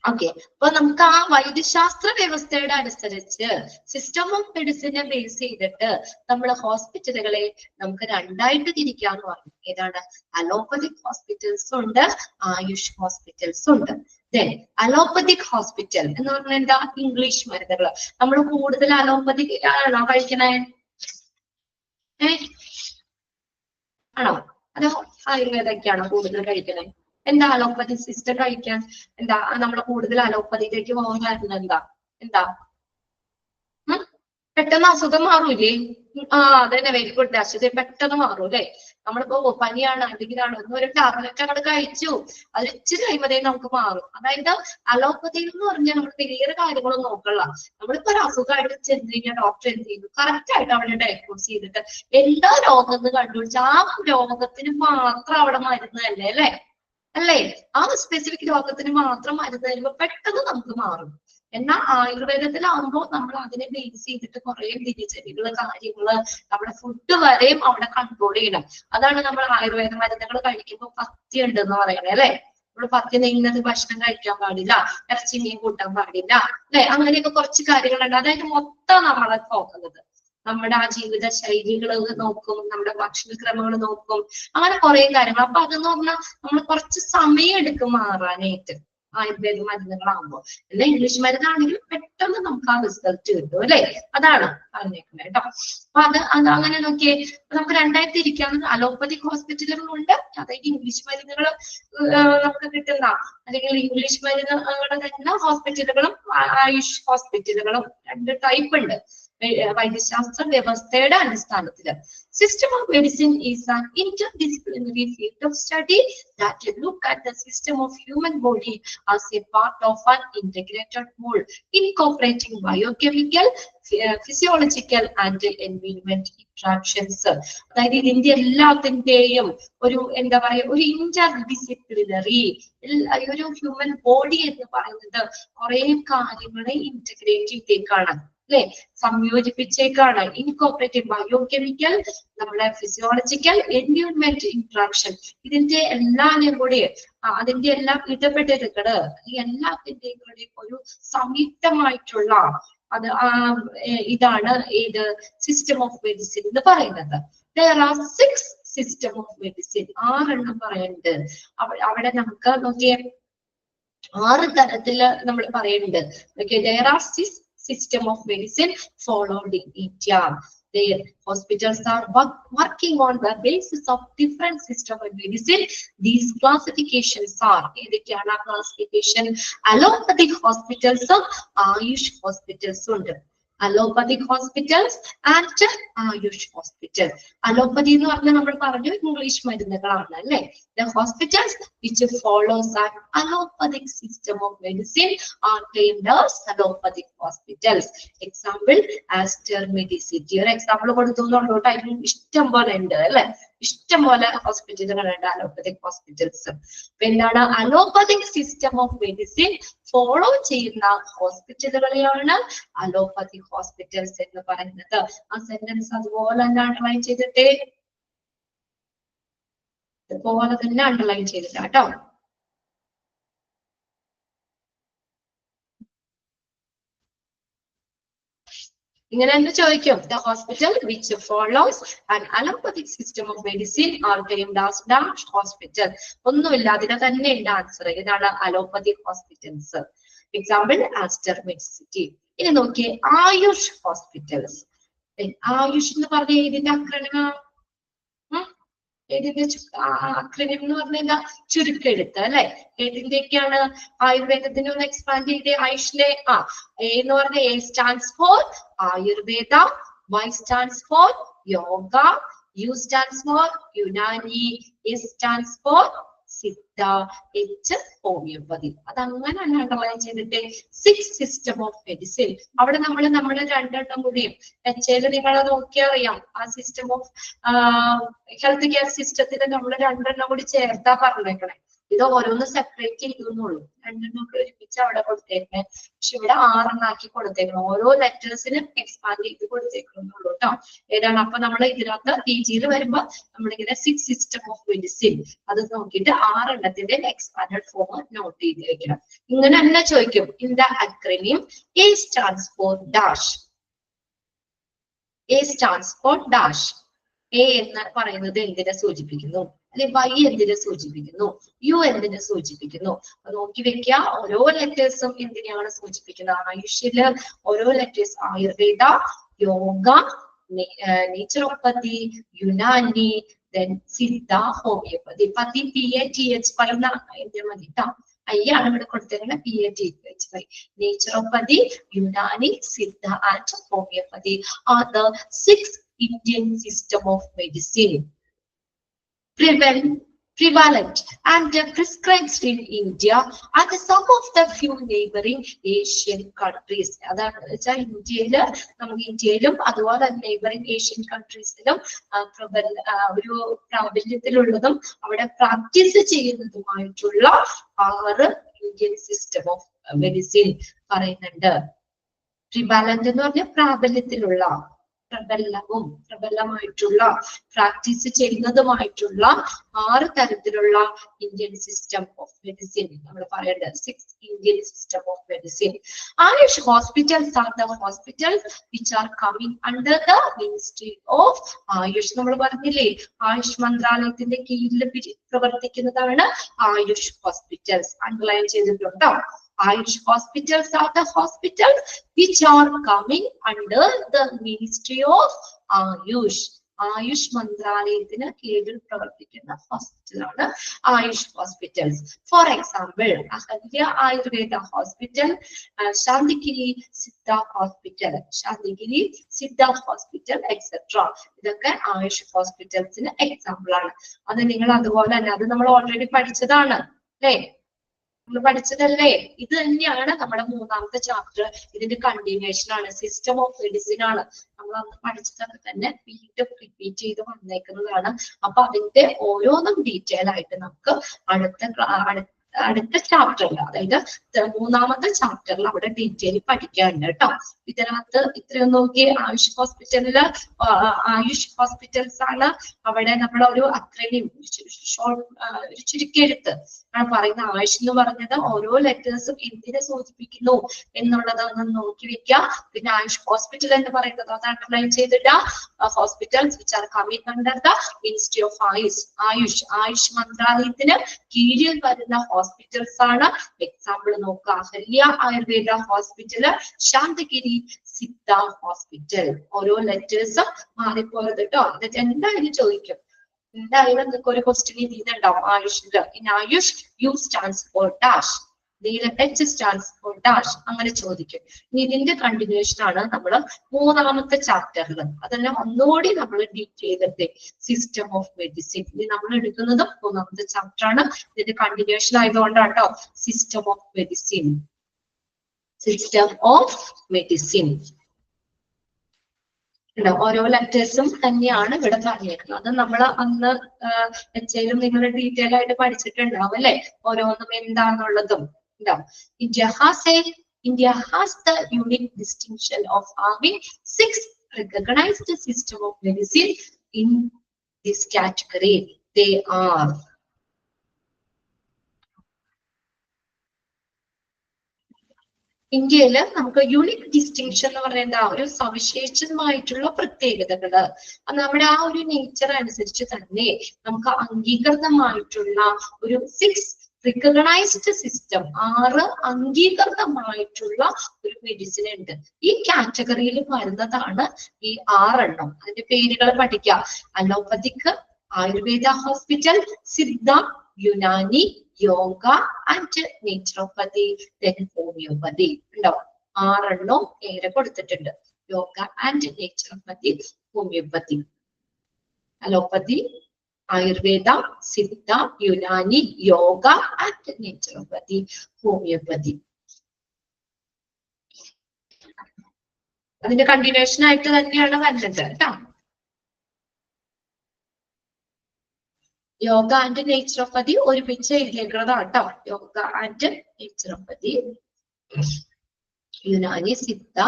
ഓക്കെ, അപ്പൊ നമുക്ക് ആ വൈദ്യശാസ്ത്ര വ്യവസ്ഥയുടെ അനുസരിച്ച് സിസ്റ്റം ഓഫ് മെഡിസിനെ ബേസ് ചെയ്തിട്ട് നമ്മൾ ഹോസ്പിറ്റലുകളെ നമുക്ക് രണ്ടായിട്ട് തിരിക്കാന്ന് പറഞ്ഞു. ഏതാണ്? അലോപ്പതിക് ഹോസ്പിറ്റൽസ് ഉണ്ട്, ആയുഷ് ഹോസ്പിറ്റൽസ് ഉണ്ട്. ദെൻ അലോപ്പതിക് ഹോസ്പിറ്റൽ എന്ന് പറഞ്ഞാൽ എന്താ? ഇംഗ്ലീഷ് മരുന്നുകൾ. നമ്മൾ കൂടുതൽ അലോപ്പതിക് ആണോ കഴിക്കണേ? ആണോ? അതോ ആയുർവേദക്കാണോ കൂടുതൽ കഴിക്കണേ? എന്താ അലോപ്പതി സിസ്റ്റം കഴിക്കാൻ എന്താ നമ്മൾ കൂടുതൽ അലോപ്പതിയിലേക്ക് പോകാൻ കാരണം എന്താ? പെട്ടെന്ന് അസുഖം മാറൂലേ? അതന്നെ, വെരി ഗുഡ്. അസുഖം പെട്ടെന്ന് മാറും അല്ലെ? നമ്മളിപ്പോ പനിയാണ് അല്ലെങ്കിലാണ് ഒരു ടാബ്ലറ്റ് അങ്ങോട്ട് കഴിച്ചു, അത് ഇച്ചിരി കഴിയുമ്പോഴേ നമുക്ക് മാറും. അതായത് അലോപ്പതി എന്ന് പറഞ്ഞാൽ നമ്മൾ വേറെ കാര്യങ്ങളൊന്നും നോക്കല്ല. നമ്മളിപ്പോ ഒരു അസുഖമായിട്ട് ചെന്ന് കഴിഞ്ഞാൽ ഡോക്ടർ എന്ത് ചെയ്യുന്നു, കറക്റ്റ് ആയിട്ട് അവിടെ ഡയഗ്നോസ് ചെയ്തിട്ട് എന്താ രോഗം എന്ന് കണ്ടുപിടിച്ച് ആ രോഗത്തിന് മാത്രം അവിടെ മരുന്ന് തന്നെ അല്ലേ അല്ലേ, ആ സ്പെസിഫിക് രോഗത്തിന് മാത്രം മരുന്ന് തരുമ്പോ പെട്ടെന്ന് നമുക്ക് മാറും. എന്നാൽ ആയുർവേദത്തിലാവുമ്പോൾ നമ്മൾ അതിനെ ബേസ് ചെയ്തിട്ട് കുറെ ദിനചര്യകള് കാര്യങ്ങള് നമ്മുടെ ഫുഡ് വരെയും അവിടെ കൺട്രോൾ ചെയ്യണം. അതാണ് നമ്മൾ ആയുർവേദ മരുന്നുകൾ കഴിക്കുമ്പോൾ പഥ്യം ഉണ്ട് എന്ന് പറയുന്നത് അല്ലെ. നമ്മൾ പഥ്യം നീങ്ങുന്നത് ഭക്ഷണം കഴിക്കാൻ പാടില്ല, ഇറച്ചി മീൻ കൂട്ടാൻ പാടില്ല അല്ലെ, അങ്ങനെയൊക്കെ കുറച്ച് കാര്യങ്ങളുണ്ട്. അതായത് മൊത്തം നമ്മളെ നോക്കുന്നത് നമ്മുടെ ആ ജീവിത ശൈലികൾ നോക്കും, നമ്മുടെ ഭക്ഷണക്രമങ്ങൾ നോക്കും, അങ്ങനെ കുറെ കാര്യങ്ങൾ. അപ്പൊ അതെന്ന് പറഞ്ഞാൽ നമ്മൾ കുറച്ച് സമയം എടുക്കും മാറാനായിട്ട് ആയുർവേദ മരുന്നുകളാകുമ്പോൾ. അല്ല ഇംഗ്ലീഷ് മരുന്നാണെങ്കിൽ പെട്ടെന്ന് നമുക്ക് ആ റിസൾട്ട് കിട്ടും അല്ലെ, അതാണ് പറഞ്ഞേക്കുന്നത് കേട്ടോ. അപ്പൊ അത് അങ്ങനെ നോക്കിയേ, നമുക്ക് രണ്ടായിട്ട് ഇരിക്കാവുന്ന അലോപ്പതിക് ഹോസ്പിറ്റലുകളുണ്ട്, അതായത് ഇംഗ്ലീഷ് മരുന്നുകൾ നമുക്ക് കിട്ടുന്ന അല്ലെങ്കിൽ ഇംഗ്ലീഷ് മരുന്നുകളുടെ തന്നെ ഹോസ്പിറ്റലുകളും ആയുഷ് ഹോസ്പിറ്റലുകളും രണ്ട് ടൈപ്പ് ഉണ്ട് വൈദ്യശാസ്ത്ര വ്യവസ്ഥയുടെ അടിസ്ഥാനത്തിൽ. System of medicine is an interdisciplinary field of study that look at the system of human body as a part of an integrated whole, incorporating biochemical, physiological and environment interactions. അതായത് ഇതിന്റെ എല്ലാത്തിന്റെയും ഒരു എന്താ പറയാ ഒരു ഇന്റർഡിസിപ്ലിനറി, ഒരു human body എന്ന് പറയുന്നത് കുറെ കാര്യങ്ങളെ ഇന്റഗ്രേറ്റ് ചെയ്തേക്കാണ് അല്ലെ, സംയോജിപ്പിച്ചേക്കാണ്. ഇൻകോപ്പറേറ്റീവ് ബയോകെമിക്കൽ, നമ്മുടെ ഫിസിയോളജിക്കൽ, എൻവയോൺമെന്റ് ഇന്ററാക്ഷൻ, ഇതിന്റെ എല്ലാവരും കൂടി അതിന്റെ എല്ലാം ഇടപെടലുകള് എല്ലാത്തിന്റെയും കൂടി ഒരു സംയുക്തമായിട്ടുള്ള ഇതാണ് ഏത് സിസ്റ്റം ഓഫ് മെഡിസിൻ എന്ന് പറയുന്നത്. There are 6 system of medicine, 6 പറയുന്നുണ്ട് അവിടെ. നമുക്ക് നോക്കിയേ 6 തരത്തില് നമ്മൾ പറയുന്നുണ്ട്. Okay, there are 6 system of medicine followed in India. Their hospitals are working on the basis of different system of medicine. These classifications are classification allopathic hospitals, Ayush hospitals ഉണ്ട്. Allopathic hospitals and Ayush hospitals. Allopathy എന്ന് പറഞ്ഞാൽ നമ്മൾ പറഞ്ഞു English മരുന്നുകളാണ് അല്ലെ. The hospitals which follows an allopathic system of medicine are claimed as allopathic hospitals. Example, Aster Medicity. ഒരു example കൊടുത്തുള്ളൂ, ഇഷ്ടം പോലെ ഉണ്ട് അല്ലെ, ഇഷ്ടം പോലെ ഹോസ്പിറ്റലുകളുണ്ട് അലോപ്പതിക് ഹോസ്പിറ്റൽസ്. എന്താണ് allopathic system of medicine follow ചെയ്യുന്ന ഹോസ്പിറ്റലുകളെയാണ് അലോപ്പതിക് ഹോസ്പിറ്റൽസ് എന്ന് പറയുന്നത്. ആ സെന്റൻസ് അതുപോലെ തന്നെ അണ്ടർലൈൻ ചെയ്തിട്ടേ, അതുപോലെ തന്നെ അണ്ടർലൈൻ ചെയ്തിട്ടാ കേട്ടോ. ഇങ്ങനെ എന്ത് ചോദിക്കും? The hospital which follows an allopathic system of medicine are named as dash hospital. ഒന്നുമില്ല, അതിനെ തന്നെ ഉണ്ട് ആൻസർ. ഇതാണ് allopathic hospitals. Example Aster Medicity. ഇനി നോക്കിയേ ആയുഷ് ഹോസ്പിറ്റൽസ്. ആയുഷ് എന്ന് പറഞ്ഞ ഇതിന്റെ അക്രമം, ഇതിന്റെ അക്രമം എന്ന് പറഞ്ഞാൽ ചുരുക്കെടുത്ത് അല്ലെ. ഏതിന്റെയൊക്കെയാണ്? ആയുർവേദത്തിന് ഒന്ന് എക്സ്പാൻഡ് ചെയ്തേ. ആയുഷിലെ എന്ന് പറഞ്ഞ A stands for Ayurveda, Y stands for yoga, U stands for Unani, S stands for Siddha, H homeopathy. അതങ്ങനെ അണ്ടർലൈൻ ചെയ്തിട്ട് 6 സിസ്റ്റം ഓഫ് മെഡിസിൻ. അവിടെ നമ്മൾ രണ്ടെണ്ണം കൂടിയും HL നിങ്ങളെ നോക്കിയാൽ അറിയാം. ആ സിസ്റ്റം ഓഫ് ഹെൽത്ത് കെയർ സിസ്റ്റത്തിൽ നമ്മൾ രണ്ടെണ്ണം കൂടി ചേർത്താ പറഞ്ഞേക്കണേ. ഇത് ഓരോന്ന് സെപ്പറേറ്റ് ചെയ്തുന്നുള്ളൂ, രണ്ടെണ്ണം ഒക്കെ ഒരുമിച്ച് അവിടെ കൊടുത്തേക്കണേ. പക്ഷെ ഇവിടെ 6 ആക്കി കൊടുത്തേക്കണം. ഓരോ ലെറ്റേഴ്സിനും എക്സ്പാൻഡ് ചെയ്ത് കൊടുത്തേക്കണമെന്നുള്ളൂ കേട്ടോ. ഏതാണ്? അപ്പൊ നമ്മൾ ഇതിനകത്ത് PG വരുമ്പോ നമ്മളിങ്ങനെ 6 സിസ്റ്റം ഓഫ് മെഡിസിൻ അത് നോക്കിയിട്ട് 6 എക്സ്പാൻഡഡ് ഫോം നോട്ട് ചെയ്ത് വെക്കണം. ഇങ്ങനെ തന്നെ ചോദിക്കും. In the acronym A stands for dash. A stands for dash. A എന്ന് പറയുന്നത് എന്തിനെ സൂചിപ്പിക്കുന്നു? അല്ലെ Y എന്തിനെ സൂചിപ്പിക്കുന്നു? U എന്തിനെ സൂചിപ്പിക്കുന്നു? നോക്കി വെക്കുക. ഓരോ ലെറ്റേഴ്സും എന്തിനെയാണ് സൂചിപ്പിക്കുന്നത്? ആയുഷില് ഓരോ letters Ayurveda, yoga, naturopathy, Unani, then Siddha, homeopathy. Pathy PATH പറയുന്ന എന്റെ മതി ട്ടോ. ആണ് ഇവിടെ കൊടുത്തേക്കുന്നത്. PATH. Naturopathy, Unani, Siddha and homeopathy are the 6 Indian system of medicine. prevalent and prescribed in India and some of the few neighboring Asian countries. അതാണ് വെച്ചാൽ ഇന്ത്യയില് നമുക്ക് ഇന്ത്യയിലും അതുപോലെ തന്നെ നെയ്ബറിംഗ് ഏഷ്യൻ കൺട്രീസിലും ഒരു പ്രാബല്യത്തിലുള്ളതും അവിടെ practice ചെയ്യുന്നതുമായിട്ടുള്ള 6 Indian system of medicine പറയുന്നുണ്ട്. പ്രിവാലന്റ് എന്ന് പറഞ്ഞാൽ പ്രാബല്യത്തിലുള്ള, പ്രബലമായിട്ടുള്ള, പ്രാക്ടീസ് ചെയ്യുന്നതുമായിട്ടുള്ള 6 തരത്തിലുള്ള ഇന്ത്യൻ സിസ്റ്റം ഓഫ് മെഡിസിൻ നമ്മൾ പറയേണ്ടത് 6 Indian system of medicine. Ayush hospitals are the hospitals which are coming under the ministry of Ayush. നമ്മൾ പറഞ്ഞില്ലേ, ആയുഷ് മന്ത്രാലയത്തിന്റെ കീഴിൽ പ്രവർത്തിക്കുന്നതാണ് ആയുഷ് ഹോസ്പിറ്റൽസ്. അണ്ടർലൈൻ ചെയ്തിട്ടുണ്ടോ? Ayush hospitals are the hospitals which are coming under the Ministry of Ayush. Ayush മന്ത്രാലയത്തിന് കീഴിൽ പ്രവർത്തിക്കുന്ന ഹോസ്പിറ്റലാണ് Ayush hospitals. For example, Ahalya Ayurveda hospital, Santhigiri Siddha hospital etcetera. ഇതൊക്കെ ആയുഷ് ഹോസ്പിറ്റൽസിന് എക്സാമ്പിൾ ആണ്. അത് നിങ്ങൾ അതുപോലെ തന്നെ അത് നമ്മൾ ഓൾറെഡി പഠിച്ചതാണ് അല്ലേ, നമ്മൾ പഠിച്ചതല്ലേ. ഇത് തന്നെയാണ് നമ്മുടെ 3ാമത്തെ ചാപ്റ്റർ. ഇതിന്റെ കണ്ടിന്യൂഷൻ ആണ്, സിസ്റ്റം ഓഫ് മെഡിസിൻ ആണ്. നമ്മൾ അന്ന് പഠിച്ചതൊക്കെ തന്നെ വീണ്ടും റിപ്പീറ്റ് ചെയ്ത് വന്നേക്കുന്നതാണ്. അപ്പൊ അതിന്റെ ഓരോന്നും ഡീറ്റെയിൽ ആയിട്ട് നമുക്ക് അടുത്ത ചാപ്റ്ററിൽ, അതായത് 3ാമത്തെ ചാപ്റ്ററിൽ അവിടെ ഡീറ്റെയിൽ പഠിക്കാനുണ്ട് കേട്ടോ. ഇതിനകത്ത് ഇത്രയും നോക്കി, ആയുഷ് ഹോസ്പിറ്റൽസ് ആണ്. അവിടെ നമ്മളൊരു അക്രനിയം, ഒരു ചുരുക്കെഴുത്ത് ആണ് പറയുന്ന. ആയുഷ് എന്ന് പറഞ്ഞത് ഓരോ ലെറ്റേഴ്സും എന്തിനെ സൂചിപ്പിക്കുന്നു എന്നുള്ളത് ഒന്ന് നോക്കി വെക്കുക. പിന്നെ ആയുഷ് ഹോസ്പിറ്റൽ എന്ന് പറയുന്നത് അത് അണ്ടർലൈൻ ചെയ്തിട്ട്, hospitals which are coming under the ministry of Ayush മന്ത്രാലയത്തിന് കീഴിൽ വരുന്ന ഹോസ്പിറ്റൽസ് ആണ്. എക്സാമ്പിൾ നോക്കുക, അഹല്യ ആയുർവേദ ഹോസ്പിറ്റല്, ശാന്തിഗിരി സിദ്ധ ഹോസ്പിറ്റൽ. ഓരോ ലെറ്റേഴ്സും മാറിപ്പോയത് കേട്ടോ. എന്നിട്ട് എന്തായാലും ചോദിക്കും, എന്തായാലും നിങ്ങൾക്ക് ഒരു ക്വസ്റ്റ്യൻ ഇതിന്നുണ്ടാവും ആയുഷില്. In AYUSH U stands for dash, H stands for dash, അങ്ങനെ ചോദിക്കും. ഇനി ഇതിന്റെ കണ്ടിന്യൂഷൻ ആണ് നമ്മൾ 3ാമത്തെ ചാപ്റ്ററിൽ. അതെല്ലാം ഒന്നുകൂടി നമ്മൾ ഡീറ്റെയിൽ ചെയ്തിട്ട് സിസ്റ്റം ഓഫ് മെഡിസിൻ. ഇനി നമ്മൾ എടുക്കുന്നത് 3ാമത്തെ ചാപ്റ്റർ ആണ്. ഇതിന്റെ കണ്ടിന്യൂഷൻ ആയതുകൊണ്ടാണ് കേട്ടോ സിസ്റ്റം ഓഫ് മെഡിസിൻ. ഓരോ ലെറ്റേഴ്സും തന്നെയാണ് ഇവിടെ പറഞ്ഞേക്കുന്നത്. അത് നമ്മൾ അന്ന് വെച്ചാലും നിങ്ങൾ ഡീറ്റെയിൽ ആയിട്ട് പഠിച്ചിട്ടുണ്ടാവും അല്ലെ, ഓരോന്നും എന്താണെന്നുള്ളതും. India has the unique distinction of having 6 recognized system of medicine in this category. They are ഇന്ത്യയില് നമുക്ക് യുണീക് ഡിസ്റ്റിങ്ഷൻ എന്ന് പറയുന്ന ഒരു സവിശേഷമായിട്ടുള്ള പ്രത്യേകതകള്, നമ്മുടെ ആ ഒരു നേച്ചർ അനുസരിച്ച് തന്നെ നമുക്ക് അംഗീകൃതമായിട്ടുള്ള ഒരു 6 റിക്കഗ്നൈസ്ഡ് സിസ്റ്റം, 6 അംഗീകൃതമായിട്ടുള്ള ഒരു മെഡിസിൻ ഉണ്ട്. ഈ കാറ്റഗറിയിൽ വരുന്നതാണ് ഈ 6 എണ്ണം. അതിന്റെ പേരുകൾ പഠിക്കുക. Allopathic, Ayurveda hospital, Siddha, Unani, yoga and naturopathy, homeopathy. ഉണ്ടോ? 6 എണ്ണം പേര് കൊടുത്തിട്ടുണ്ട്. Yoga and naturopathy, homeopathy. Allopathy, Ayurveda, Siddha, Unani, yoga and naturopathy, homeopathy. അതിന്റെ കണ്ടിന്യൂഷൻ ആയിട്ട് തന്നെയാണ് വരുന്നത് കേട്ടോ. യോഗ ആൻഡ് നേച്ചുറോപ്പതി ഒരുമിച്ച് എഴുതിയേക്കുന്നതാണ് കേട്ടോ. Yoga and naturopathy, Unani, Siddha,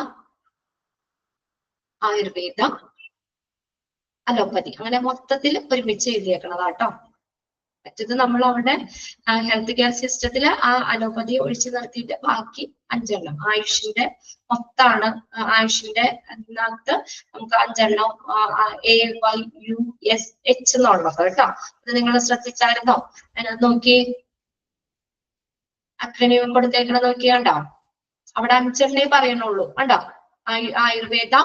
Ayurveda, allopathy, അങ്ങനെ മൊത്തത്തിൽ ഒരുമിച്ച് എഴുതിയേക്കുന്നതാട്ടോ. മറ്റത് നമ്മൾ അവിടെ ഹെൽത്ത് കെയർ സിസ്റ്റത്തില് ആ അലോപ്പതി ഒഴിച്ചു നിർത്തിയിട്ട് ബാക്കി 5 എണ്ണം ആയുഷിന്റെ മൊത്താണ്. ആയുഷിന്റെ അതിനകത്ത് നമുക്ക് 5 എണ്ണം AYUSH എന്നുള്ളത് കേട്ടോ. ഇത് നിങ്ങൾ ശ്രദ്ധിച്ചായിരുന്നോ? നോക്കി, അക്രനിയം കൊടുത്തേക്കണ നോക്കിയാണ്ടോ? അവിടെ 5 എണ്ണേ പറയണുള്ളൂ. കണ്ടോ? Ayurveda,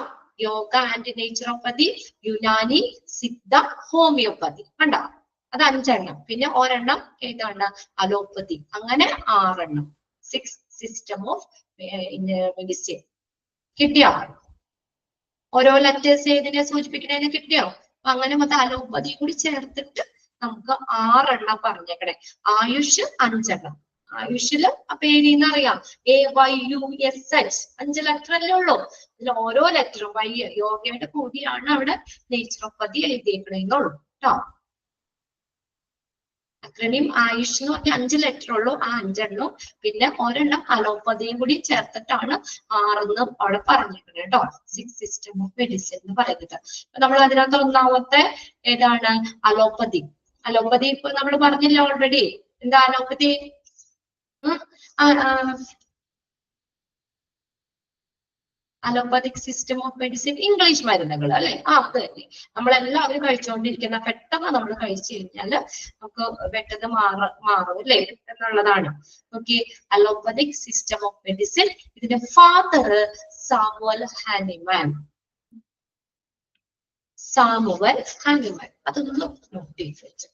yoga and naturopathy, Unani, Siddha, homeopathy. കണ്ടോ? അത് 5 എണ്ണം. പിന്നെ ഒരെണ്ണം ഏതാണ്? അലോപ്പതി. അങ്ങനെ 6 എണ്ണം. 6 സിസ്റ്റം ഓഫ് മെഡിസിൻ. കിട്ടിയോ? ഓരോ ലെറ്റേഴ്സ് ഏതിനെ സൂചിപ്പിക്കുന്നതിന് കിട്ടിയോ? അങ്ങനെ മൊത്തം അലോപ്പതി കൂടി ചേർത്തിട്ട് നമുക്ക് 6 പറഞ്ഞേക്കണേ. ആയുഷ് 5. ആയുഷില് പേരിന്ന് അറിയാം AYUSH 5 ലെറ്റർ അല്ലേ ഉള്ളൂ. ഇതിൽ ഓരോ ലെറ്ററും യോഗയുടെ കൂടിയാണ് അവിടെ നേച്ചുറോപ്പതി എഴുതിയേക്കണേന്നുള്ളൂ കേട്ടോ. അക്രണിയും ആയുഷ് എന്ന് പറഞ്ഞ 5 ലെറ്റർ ഉള്ളൂ. ആ 5 പിന്നെ ഒരെണ്ണം അലോപ്പതിയും കൂടി ചേർത്തിട്ടാണ് 6 അവിടെ പറഞ്ഞിരിക്കുന്നത് കേട്ടോ. 6 സിസ്റ്റം ഓഫ് മെഡിസിൻ എന്ന് പറയുന്നത്. നമ്മൾ അതിനകത്ത് ഒന്നാമത്തെ ഏതാണ്? അലോപ്പതി. അലോപ്പതി ഇപ്പൊ നമ്മൾ പറഞ്ഞില്ല ഓൾറെഡി. എന്താ allopathy? Allopathic system of medicine, English മരുന്നുകൾ അല്ലെ? അത് തന്നെ നമ്മളെല്ലാവരും കഴിച്ചുകൊണ്ടിരിക്കുന്ന, പെട്ടെന്ന് നമ്മൾ കഴിച്ചു കഴിഞ്ഞാല് നമുക്ക് പെട്ടെന്ന് മാറും അല്ലേ എന്നുള്ളതാണ്. Okay, allopathic system of medicine. ഇതിന്റെ father Samuel Hahnemann. Samuel Hahnemann, അതൊന്ന് നോട്ട് ചെയ്ത് വെച്ചു.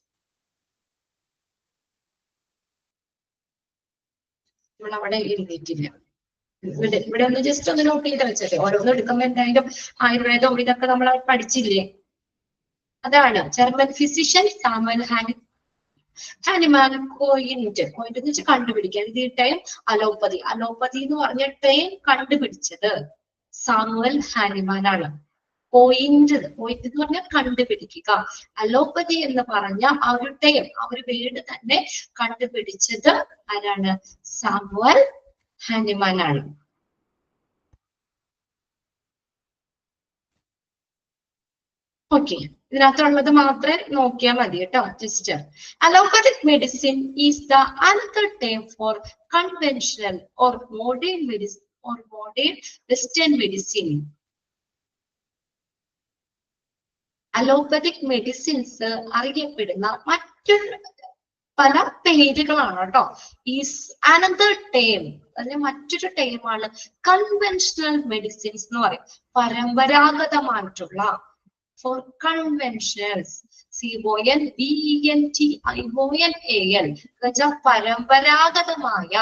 നമ്മളവിടെ എഴുതിയിട്ടില്ല. ഇവിടെ ഒന്ന് ജസ്റ്റ് ഒന്ന് നോട്ട് ചെയ്ത് വെച്ചത്. ഓരോന്നും എടുക്കുമ്പോ എന്തായാലും ആയുർവേദം ഇതൊക്കെ നമ്മൾ പഠിച്ചില്ലേ. അതാണ് ജർമ്മൻ ഫിസിഷ്യൻ സാമുവൽ ഹാനിമാൻ കോയിന്റ് എന്ന് വെച്ചാൽ കണ്ടുപിടിക്കുക. ഈ ടൈം അലോപ്പതി. അലോപ്പതി എന്ന് പറഞ്ഞ ടൈം കണ്ടുപിടിച്ചത് സാമുവൽ ഹാനിമാൻ ആണ്. പോയിന്റ് എന്ന് പറഞ്ഞാൽ കണ്ടുപിടിക്കുക. അലോപ്പതി എന്ന് പറഞ്ഞ ആ ഒരു ടൈം, ആ ഒരു വേർഡ് തന്നെ കണ്ടുപിടിച്ചത് ആരാണ്? സാമുവൽ ഹാനിമാൻ ആണ്. ഓക്കെ, ഇതിനകത്തുള്ളത് മാത്രമേ നോക്കിയാൽ മതി കേട്ടോ. Just allopathic medicine is the another term for conventional or modern medicine or modern western medicine. Allopathic medicines അറിയപ്പെടുന്ന മറ്റൊരു പല പേരുകളാണ് കേട്ടോ. ഈസ് അനദർ ടേം, അതിന് മറ്റൊരു ടേമാണ് കൺവെൻഷണൽ മെഡിസിൻസ് എന്ന് പറയും. പരമ്പരാഗതമായിട്ടുള്ള, ഫോർ കൺവെൻഷണൽസ്, CONVENTIONAL എന്നുവെച്ചാൽ പരമ്പരാഗതമായ.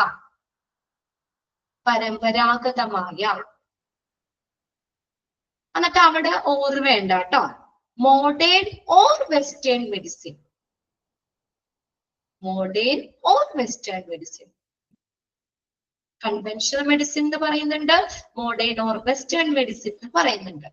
എന്നിട്ട് അവിടെ ഓർ വേണ്ട കേട്ടോ. Modern or western medicine. Modern or western medicine. Conventional medicine എന്ന് പറയുന്നുണ്ട്, മോഡേൺ ഓർ വെസ്റ്റേൺ മെഡിസിൻ എന്ന് പറയുന്നുണ്ട്.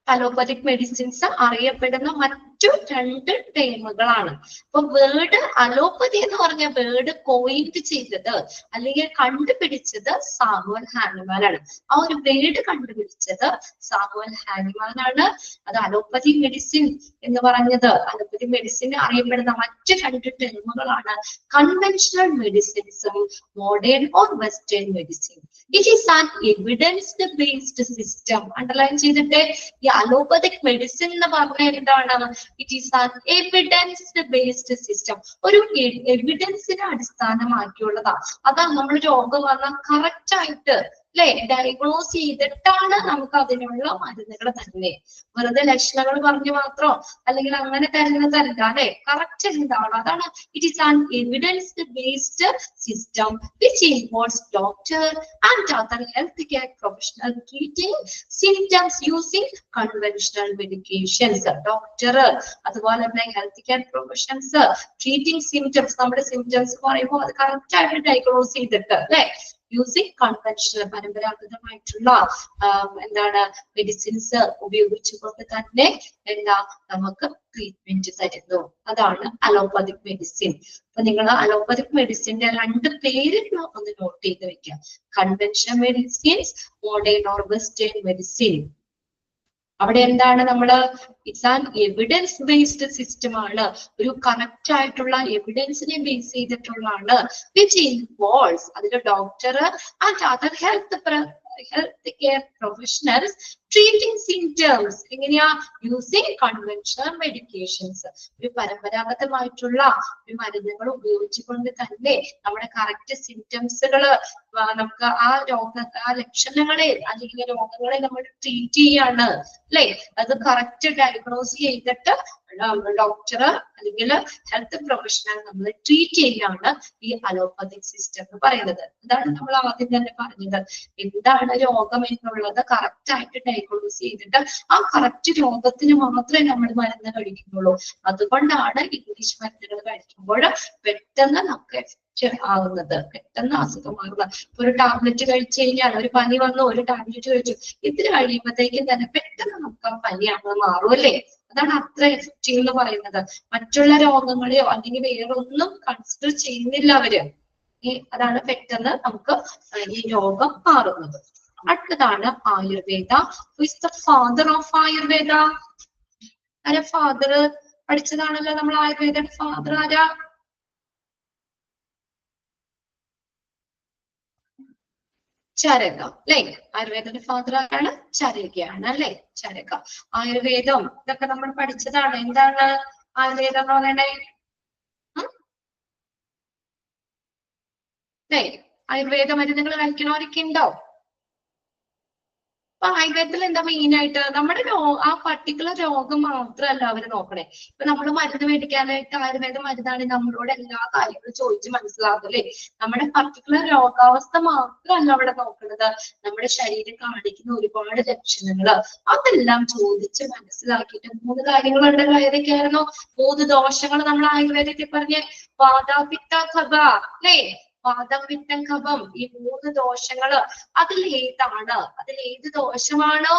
അലോപ്പതിക് മെഡിസിൻസ് അറിയപ്പെടുന്ന മറ്റു 2 ടേമുകളാണ്. അപ്പൊ വേർഡ് അലോപ്പതി എന്ന് പറഞ്ഞ വേർഡ് കോയിന്റ് ചെയ്തത് അല്ലെങ്കിൽ കണ്ടുപിടിച്ചത് സാമുവൽ ഹാനിമാൻ ആണ്. ആ ഒരു വേർഡ് കണ്ടുപിടിച്ചത് സാമുവൽ ഹാനിമാൻ ആണ്. അത് അലോപ്പതി മെഡിസിൻ എന്ന് പറഞ്ഞത്, അലോപ്പതി മെഡിസിൻ അറിയപ്പെടുന്ന മറ്റു 2 ടേമുകളാണ് കൺവെൻഷണൽ മെഡിസിൻസും modern or western medicine. It is an evidence based system. Underline ചെയ്തിട്ട് ഈ അലോപ്പതിക് മെഡിസിൻ എന്ന് പറഞ്ഞാൽ എന്താണ്? It is an evidence based system. ഒരു എവിഡൻസിനെ അടിസ്ഥാനമാക്കിയുള്ളതാ. അതാ നമ്മൾ രോഗം വന്നാൽ കറക്റ്റ് ആയിട്ട് അല്ലെ ഡയഗ്നോസ് ചെയ്തിട്ടാണ് നമുക്ക് അതിനുള്ള മരുന്നുകൾ തന്നെ. വെറുതെ ലക്ഷണങ്ങൾ പറഞ്ഞു മാത്രോ അല്ലെങ്കിൽ അങ്ങനെ തരുന്നതല്ല അല്ലെ. കറക്റ്റ് എന്താണ്? അതാണ് it is an evidence based system which involves doctor and other health care professional treating symptoms using conventional medications. Doctor അതുപോലെ തന്നെ health care professions treating symptoms, നമ്മുടെ സിംപ്റ്റംസ് പറയുമ്പോൾ അത് കറക്റ്റ് ആയിട്ട് ഡയഗ്നോസ് ചെയ്തിട്ട് അല്ലെ യൂസിങ് കൺവെൻഷണൽ പരമ്പരാഗതമായിട്ടുള്ള എന്താണ് മെഡിസിൻസ് ഉപയോഗിച്ചുകൊണ്ട് തന്നെ എന്താ നമുക്ക് ട്രീറ്റ്മെന്റ് തരുന്നു. അതാണ് അലോപ്പതിക് മെഡിസിൻ. അപ്പൊ നിങ്ങൾ അലോപ്പതിക് മെഡിസിന്റെ 2 പേര് ഒന്ന് നോട്ട് ചെയ്ത് വെക്കാം. Conventional medicines, modern or western medicine. അവിടെ എന്താണ് നമ്മള്? It's an evidence based system ആണ്. ഒരു കറക്റ്റ് ആയിട്ടുള്ള എവിഡൻസിനെ ബേസ് ചെയ്തിട്ടുള്ളതാണ്. വിച്ച് ഇൻവോൾവ്സ് അതിൽ doctor and other health care professionals treating symptoms. എങ്ങനെയാ? Using conventional medications. ഒരു പരമ്പരാഗതമായിട്ടുള്ള ഒരു മരുന്നുകൾ ഉപയോഗിച്ചുകൊണ്ട് തന്നെ നമ്മുടെ കറക്റ്റ് സിംപ്റ്റംസുകൾ നമുക്ക് ആ ലക്ഷണങ്ങളെ അല്ലെങ്കിൽ രോഗങ്ങളെ നമ്മൾ ട്രീറ്റ് ചെയ്യാണ് അല്ലെ. അത് കറക്റ്റ് ഡയഗ്നോസ് ചെയ്തിട്ട് ഡോക്ടർ അല്ലെങ്കിൽ ഹെൽത്ത് പ്രൊഫഷണൽ നമ്മൾ ട്രീറ്റ് ചെയ്യാണ് ഈ അലോപ്പതിക് സിസ്റ്റം എന്ന് പറയുന്നത്. ഇതാണ് നമ്മൾ ആദ്യം തന്നെ പറഞ്ഞത്. എന്താണ് രോഗം എന്നുള്ളത് കറക്റ്റ് ആയിട്ട് ഡയഗ്നോസ് ചെയ്തിട്ട് ആ കറക്റ്റ് രോഗത്തിന് മാത്രമേ നമ്മൾ മരുന്ന് കഴിക്കുന്നുള്ളൂ. അതുകൊണ്ടാണ് ഇംഗ്ലീഷ് മരുന്നുകൾ കഴിക്കുമ്പോൾ പെട്ടെന്ന് നമുക്ക് ആവുന്നത്, പെട്ടെന്ന് അസുഖം മാറുന്നത്. ഒരു ടാബ്ലറ്റ് കഴിച്ചു കഴിഞ്ഞാൽ, ഒരു പനി വന്നു ഒരു ടാബ്ലറ്റ് കഴിച്ചു, ഇത്തിരി കഴിയുമ്പോഴത്തേക്കും തന്നെ പെട്ടെന്ന് നമുക്ക് ആ പനി അങ്ങ് മാറും അല്ലേ? അതാണ് അത്ര എഫക്റ്റീവ് എന്ന് പറയുന്നത്. മറ്റുള്ള രോഗങ്ങളെയോ അല്ലെങ്കിൽ വേറെ ഒന്നും കൺസിഡർ ചെയ്യുന്നില്ല അവര്. അതാണ് പെട്ടെന്ന് നമുക്ക് ഈ രോഗം മാറുന്നത്. അടുത്തതാണ് Ayurveda. Who is the father of Ayurveda? ആരാ ഫാദർ? പഠിച്ചതാണല്ലോ നമ്മൾ ആയുർവേദയുടെ ഫാദർ ആരാ? ചരക അല്ലെ? ആയുർവേദത്തിന്റെ ഫാദർ ആണ് ചരകയാണ് അല്ലെ? ചരക. ആയുർവേദം ഇതൊക്കെ നമ്മൾ പഠിച്ചതാണ്. എന്താണ് ആയുർവേദം എന്ന് പറയണേ? അല്ലെ? ആയുർവേദ മരുന്നുകൾ കഴിക്കണവരൊക്കെ ഉണ്ടോ? അപ്പൊ ആയുർവേദത്തിൽ എന്താ മെയിൻ ആയിട്ട് നമ്മുടെ ആ പർട്ടിക്കുലർ രോഗം മാത്രമല്ല അവര് നോക്കണേ. ഇപ്പൊ നമ്മൾ മരുന്ന് മേടിക്കാനായിട്ട് ആയുർവേദ മരുന്നാണ് നമ്മളോട് എല്ലാ കാര്യങ്ങളും ചോദിച്ച് മനസ്സിലാക്കും അല്ലെ? നമ്മുടെ പർട്ടിക്കുലർ രോഗാവസ്ഥ മാത്രമല്ല അവിടെ നോക്കുന്നത്, നമ്മുടെ ശരീരം കാണിക്കുന്ന ഒരുപാട് ലക്ഷണങ്ങള് അതെല്ലാം ചോദിച്ച് മനസ്സിലാക്കിയിട്ട് 3 കാര്യങ്ങളുണ്ട്. ഏതൊക്കെയായിരുന്നു 3 ദോഷങ്ങൾ നമ്മൾ ആയുർവേദത്തിൽ പറഞ്ഞ? വാത പിത്ത കഫ അല്ലേ? വാദം പിത്തം കഫം, ഈ 3 ദോഷങ്ങള് അതിൽ ഏത് ദോഷമാണോ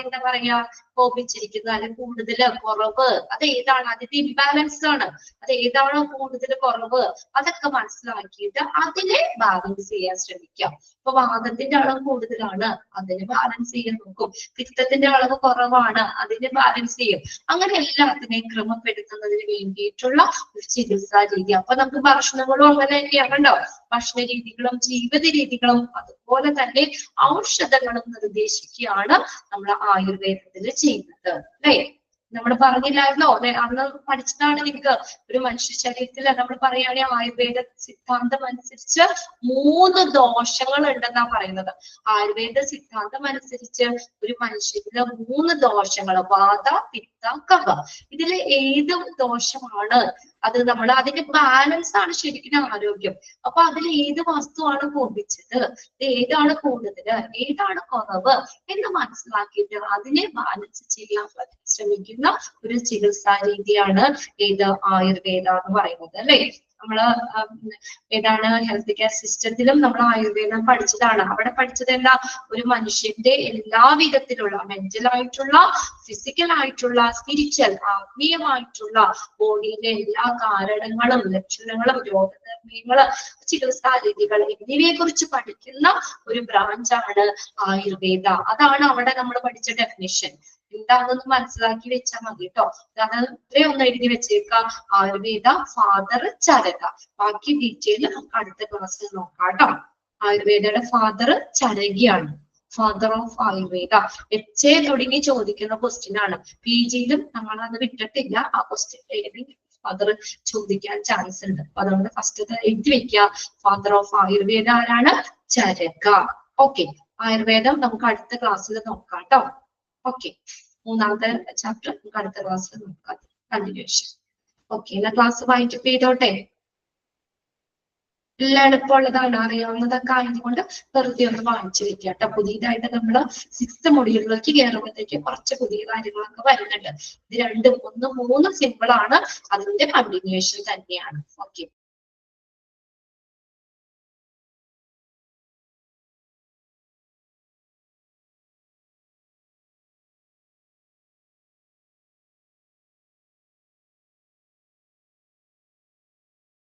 എന്താ പറയാ കോപിച്ചിരിക്കുന്നത്, അല്ലെങ്കിൽ കൂടുതല് കുറവ്, അത് ഏതാണ്, അതിന്റെ ഇംബാലൻസ് ആണ്, അത് ഏതാണോ കൂടുതൽ കുറവ് അതൊക്കെ മനസ്സിലാക്കിയിട്ട് അതിനെ ബാലൻസ് ചെയ്യാൻ ശ്രമിക്കാം. ഇപ്പൊ വാദത്തിന്റെ അളവ് കൂടുതലാണ്, അതിനെ ബാലൻസ് ചെയ്യാൻ നോക്കും. പിത്തത്തിന്റെ അളവ് കുറവാണ്, അതിനെ ബാലൻസ് ചെയ്യും. അങ്ങനെ എല്ലാത്തിനെയും ക്രമപ്പെടുത്തുന്നതിന് വേണ്ടിയിട്ടുള്ള ഒരു ചികിത്സാ രീതി. അപ്പൊ നമുക്ക് ഭക്ഷണങ്ങളും അങ്ങനെ തന്നെയാണ് കണ്ടോ? ഭക്ഷണ രീതികളും ജീവിത രീതികളും അതുപോലെ തന്നെ ഔഷധങ്ങളും നിർദ്ദേശിക്കുകയാണ് നമ്മൾ ആയുർവേദത്തിൽ ചെയ്യുന്നത് അല്ലെ? നമ്മൾ പറഞ്ഞില്ലായിരുന്നോ? അന്ന് പഠിച്ചതാണ് നിങ്ങൾക്ക്. ഒരു മനുഷ്യ ശരീരത്തിൽ നമ്മൾ പറയുകയാണെങ്കിൽ ആയുർവേദ സിദ്ധാന്തം അനുസരിച്ച് 3 ദോഷങ്ങൾ ഉണ്ടെന്നാ പറയുന്നത്. ആയുർവേദ സിദ്ധാന്തം അനുസരിച്ച് ഒരു മനുഷ്യരില് 3 ദോഷങ്ങൾ, വാത പിത്ത കഫ. ഇതിൽ ഏത് ദോഷമാണ് അത് നമ്മൾ അതിന്റെ ബാലൻസ് ആണ് ശരിക്കും ആരോഗ്യം. അപ്പൊ അതിൽ ഏത് വസ്തുവാണ് കോപിച്ചത്, ഏതാണ് കൂടുതല്, ഏതാണ് കുറവ് എന്ന് മനസ്സിലാക്കിയിട്ട് അതിനെ ബാലൻസ് ചെയ്യാൻ ശ്രമിക്കുന്ന ഒരു ചികിത്സാ രീതിയാണ് ഏത് ആയുർവേദ എന്ന് പറയുന്നത് അല്ലെ? നമ്മള് ഏതാണ് ഹെൽത്ത് കെയർ സിസ്റ്റത്തിലും നമ്മൾ ആയുർവേദം പഠിച്ചതാണ്. അവിടെ പഠിച്ചത് എന്താ? ഒരു മനുഷ്യന്റെ എല്ലാ വിധത്തിലുള്ള മെന്റൽ ആയിട്ടുള്ള, ഫിസിക്കൽ ആയിട്ടുള്ള, സ്പിരിച്വൽ ആത്മീയമായിട്ടുള്ള ബോഡിയിലെ എല്ലാ കാരണങ്ങളും ലക്ഷണങ്ങളും രോഗനിർണയങ്ങള് ചികിത്സാ രീതികൾ എന്നിവയെ കുറിച്ച് പഠിക്കുന്ന ഒരു ബ്രാഞ്ചാണ് ആയുർവേദ. അതാണ് അവിടെ നമ്മൾ പഠിച്ച ഡെഫിനിഷൻ. എന്താണെന്ന് മനസ്സിലാക്കി വെച്ചാൽ മതി കേട്ടോ. അതാണ് ഇത്രയും ഒന്ന് എഴുതി വെച്ചേക്കാം. ആയുർവേദ ഫാദർ ചരക. ബാക്കി ഡീറ്റെയിൽ നമുക്ക് അടുത്ത ക്ലാസ്സിൽ നോക്കാം കേട്ടോ. ആയുർവേദയുടെ ഫാദർ ചരകയാണ്, ഫാദർ ഓഫ് ആയുർവേദ. HA തുടങ്ങി ചോദിക്കുന്ന ക്വസ്റ്റ്യൻ ആണ്. PGയിലും നമ്മൾ അത് വിട്ടിട്ടില്ല. ആ ക്വസ്റ്റ്യൻ ഫാദർ ചോദിക്കാൻ ചാൻസ് ഉണ്ട്. അപ്പൊ അതുകൊണ്ട് ഫസ്റ്റ് എഴുതി വെക്കുക. ഫാദർ ഓഫ് ആയുർവേദ ആരാണ്? ചരക. ഓക്കെ, ആയുർവേദം നമുക്ക് അടുത്ത ക്ലാസ്സിൽ നോക്കാം കേട്ടോ. ഓക്കെ, 3ാമത്തെ ചാപ്റ്റർ നമുക്ക് അടുത്ത ക്ലാസ്സിൽ നോക്കാം, കണ്ടിന്യൂഷൻ. ഓക്കെ, എന്നാ ക്ലാസ് വൈൻഡപ്പ് ചെയ്തോട്ടെ. എല്ലാം എളുപ്പമുള്ളതാണ്, അറിയാവുന്നതൊക്കെ ആയതുകൊണ്ട് വെറുതെ ഒന്ന് വാങ്ങിച്ചു വെക്കുക കേട്ടോ. പുതിയതായിട്ട് നമ്മൾ 6th മൊഡ്യൂളിലേക്ക് കയറുമ്പോഴത്തേക്ക് കുറച്ച് പുതിയ കാര്യങ്ങളൊക്കെ വരുന്നുണ്ട്. ഇത് 2, 1, 3 സിമ്പിൾ ആണ്, അതിന്റെ കണ്ടിന്യൂഷൻ തന്നെയാണ്. ഓക്കെ.